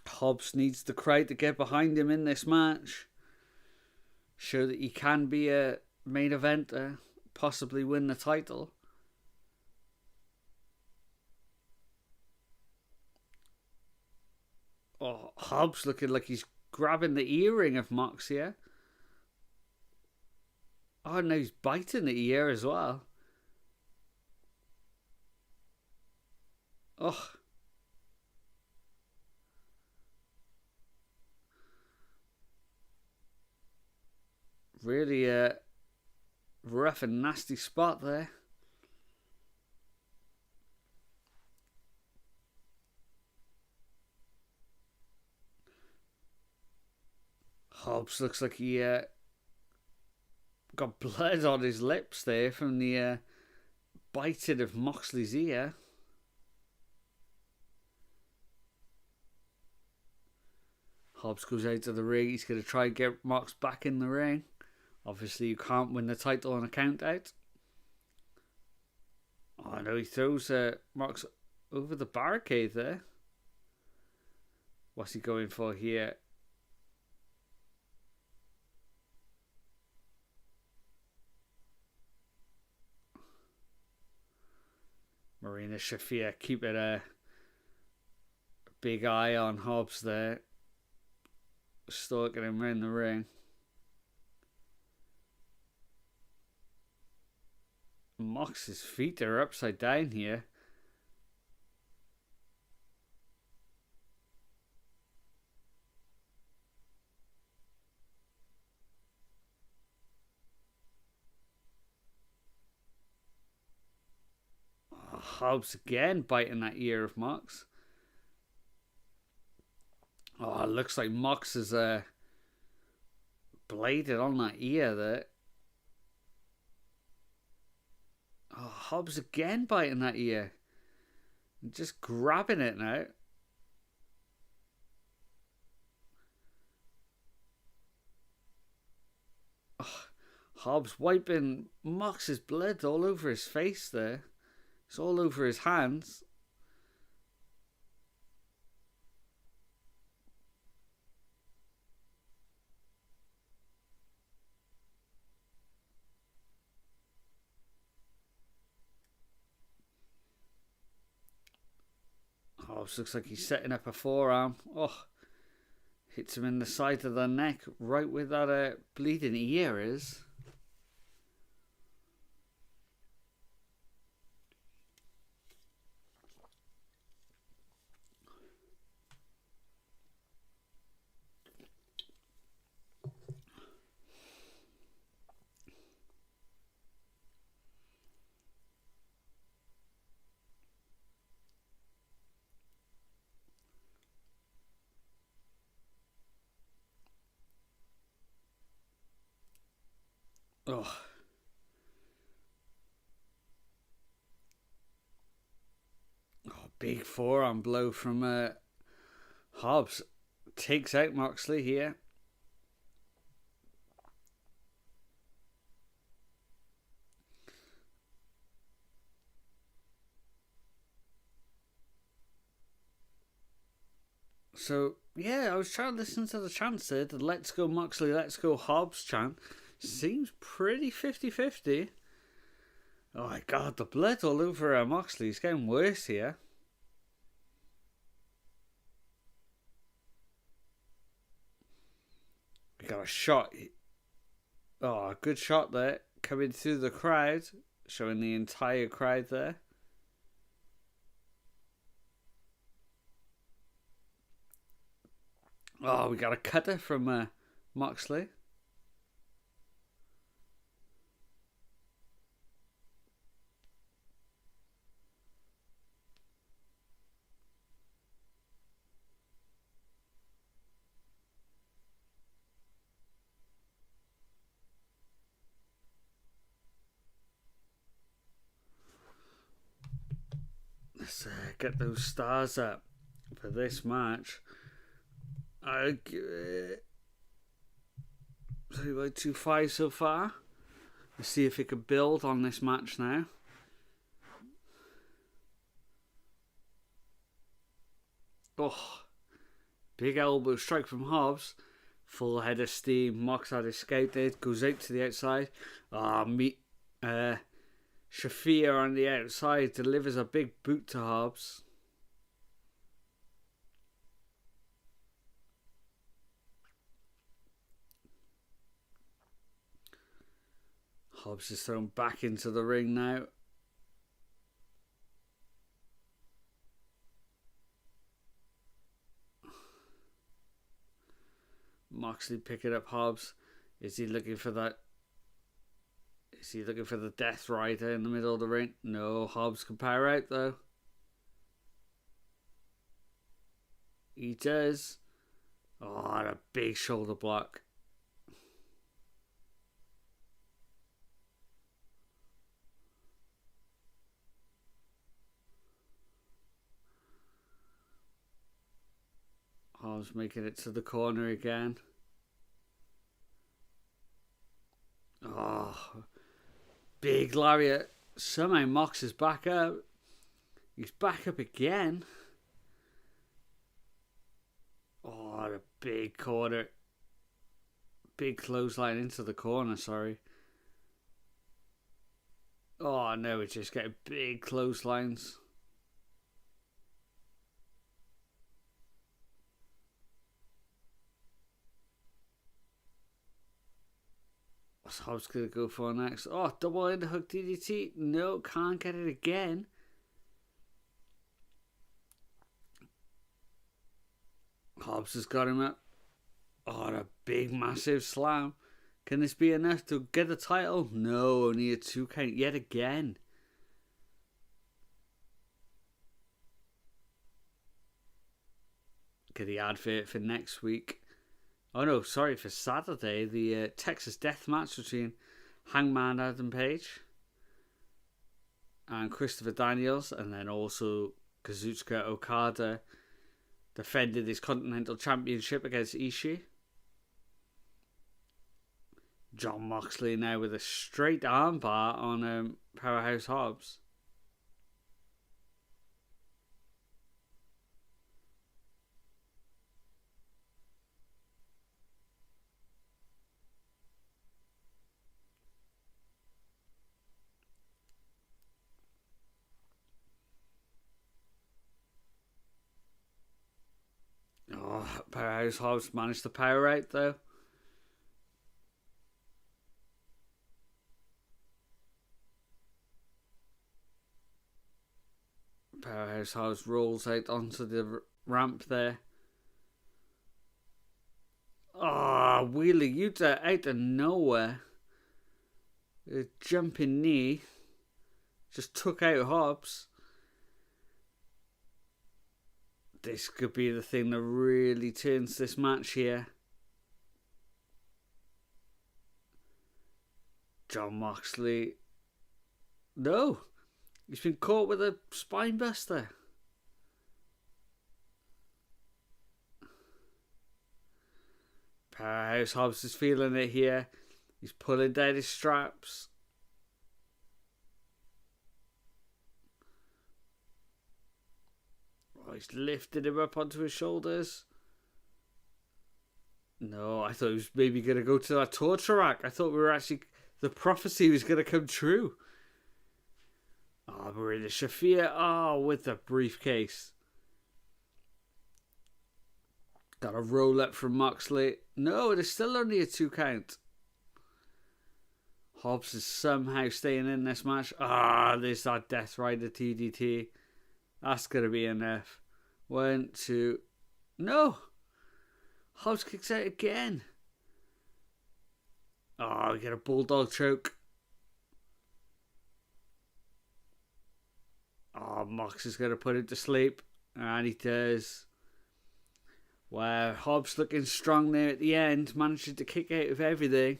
S1: Hobbs needs the crowd to get behind him in this match. Show that he can be a main eventer. Possibly win the title. Oh, Hobbs looking like he's grabbing the earring of Mox here. Oh, no, he's biting the ear as well. Oh. Really rough and nasty spot there. Hobbs looks like he got blood on his lips there from the biting of Moxley's ear. Hobbs goes out to the ring. He's going to try and get Mox back in the ring. Obviously, you can't win the title on a count out. Oh no, he throws Mox over the barricade there. What's he going for here? Marina Shafir keeping a big eye on Hobbs there. Stalking him around the ring. Mox's feet are upside down here. Hobbs again biting that ear of Mox. Oh, it looks like Mox is bladed on that ear there. Oh, Hobbs again biting that ear. Just grabbing it now. Oh, Hobbs wiping Mox's blood all over his face there. It's all over his hands. Hobbs looks like he's setting up a forearm. Oh, hits him in the side of the neck, right where that bleeding ear is. Oh. Oh, big forearm blow from Hobbs. Takes out Moxley here. So, yeah, I was trying to listen to the chants there. The Let's Go Moxley, Let's Go Hobbs chant. Seems pretty 50-50. Oh my god, the blood all over Moxley is getting worse here. We got a shot. Oh, a good shot there. Coming through the crowd. Showing the entire crowd there. Oh, we got a cutter from Moxley. Let's get those stars up for this match. I give it 2.25 so far. Let's see if it can build on this match now. Oh, big elbow strike from Hobbs. Full head of steam. Mox had escaped it. Goes out to the outside. Shafir on the outside delivers a big boot to Hobbs. Hobbs is thrown back into the ring now. Moxley picking up Hobbs. Is he looking for that? Is he looking for the Death Rider in the middle of the ring? No, Hobbs can power out though. He does. Oh, a big shoulder block. Hobbs making it to the corner again. Oh, big lariat. Somehow Mox is back up. He's back up again. Oh, the big corner. Big clothesline into the corner, sorry. Oh no, we're just getting big clotheslines. What's Hobbs going to go for next? Oh, double underhook DDT. No, can't get it again. Hobbs has got him up. Oh, a big, massive slam. Can this be enough to get the title? No, only a 2 count yet again. Get the advert for next week. Oh no, sorry, for Saturday. The Texas Death Match between Hangman Adam Page and Christopher Daniels. And then also Kazuchika Okada defended his Continental Championship against Ishii. Jon Moxley now with a straight armbar on Powerhouse Hobbs. Oh, Powerhouse Hobbs managed to power out though. Powerhouse Hobbs rolls out onto the ramp there. Oh, Wheeler Yuta out of nowhere. A jumping knee. Just took out Hobbs. This could be the thing that really turns this match here. Jon Moxley. No. He's been caught with a spine buster. Powerhouse Hobbs is feeling it here. He's pulling down his straps. Oh, he's lifted him up onto his shoulders. No, I thought he was maybe going to go to that torture rack. I thought we were actually... The prophecy was going to come true. Oh, Marina Shafir. Oh, with the briefcase. Got a roll up from Moxley. No, it is still only a 2 count. Hobbs is somehow staying in this match. There's that Death Rider TDT. That's going to be enough. 1, 2. No. Hobbs kicks out again. Oh, we get a bulldog choke. Oh, Mox is going to put him to sleep. And he does. Wow, Hobbs looking strong there at the end. Managing to kick out of everything.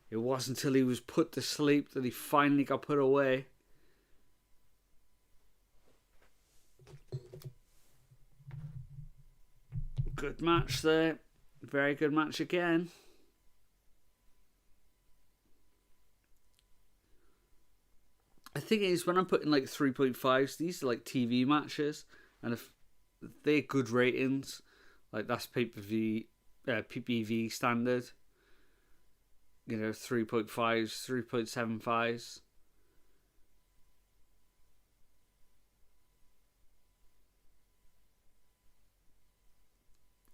S1: It wasn't until he was put to sleep that he finally got put away. Good match there. Very good match again. The thing is, when I'm putting like 3.5s, these are like TV matches, and if they're good ratings, like that's PPV standard, 3.5s, 3.75s.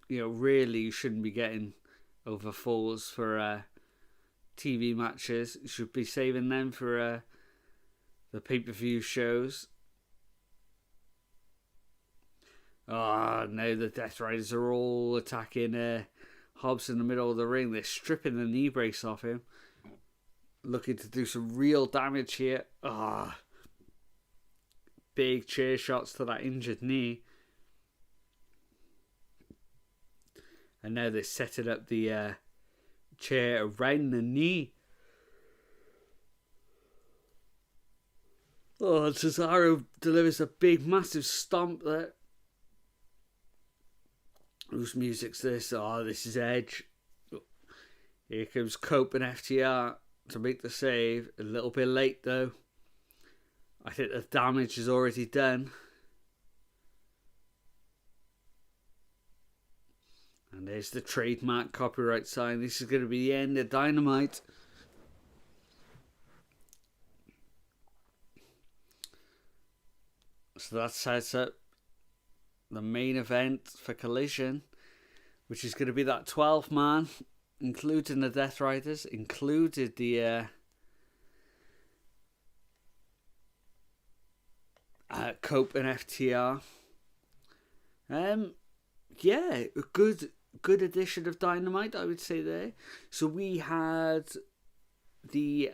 S1: Really you shouldn't be getting over 4s for TV matches. You should be saving them for the pay-per-view shows. Now the Death Riders are all attacking Hobbs in the middle of the ring. They're stripping the knee brace off him. Looking to do some real damage here. Big chair shots to that injured knee. And now they're setting up the chair around the knee. Oh, Cesaro delivers a big, massive stomp there. Whose music's this? Oh, this is Edge. Here comes Cope and FTR to make the save. A little bit late, though. I think the damage is already done. And there's the trademark copyright sign. This is going to be the end of Dynamite. So that sets up the main event for Collision, which is going to be that 12-man, including the Death Riders, included the Cope and FTR. Yeah, a good edition of Dynamite, I would say there. So we had the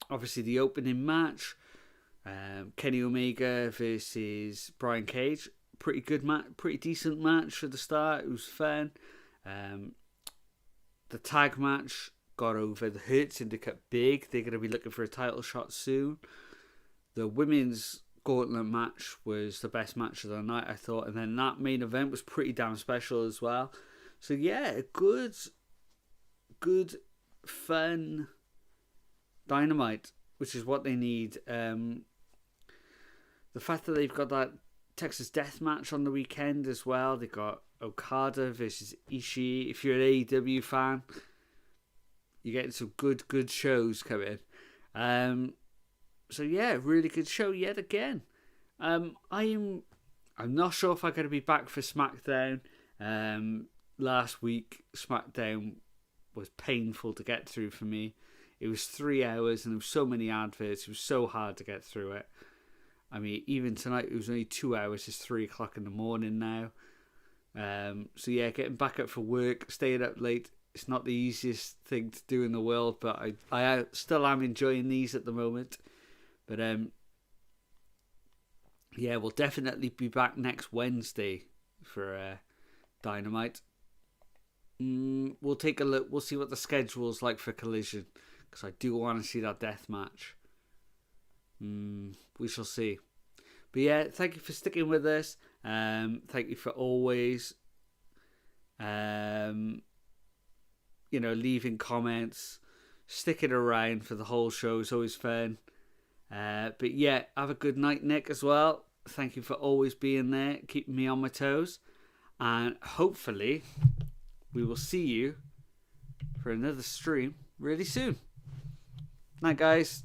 S1: obviously the opening match, Kenny Omega versus Brian Cage. Pretty good match, pretty decent match for the start. It was fun. The tag match got over the Hurt Syndicate big. They're going to be looking for a title shot soon. The women's gauntlet match was the best match of the night, I thought, and then that main event was pretty damn special as well. So yeah, good fun Dynamite, which is what they need. The fact that they've got that Texas Death match on the weekend as well. They got Okada versus Ishii. If you're an AEW fan, you're getting some good shows coming. So yeah, really good show yet again. I'm not sure if I'm going to be back for SmackDown. Last week SmackDown was painful to get through for me. It was 3 hours and there was so many adverts. It was so hard to get through it. I mean, even tonight it was only 2 hours. It's 3 o'clock in the morning now. So yeah, getting back up for work, staying up late. It's not the easiest thing to do in the world, but I still am enjoying these at the moment. But yeah, we'll definitely be back next Wednesday for Dynamite. We'll take a look. We'll see what the schedule's like for Collision, because I do want to see that death match. We shall see. But yeah, thank you for sticking with us. Thank you for always, leaving comments, sticking around for the whole show is always fun. But yeah, have a good night, Nick, as well. Thank you for always being there, keeping me on my toes. And hopefully we will see you for another stream really soon. Night, guys.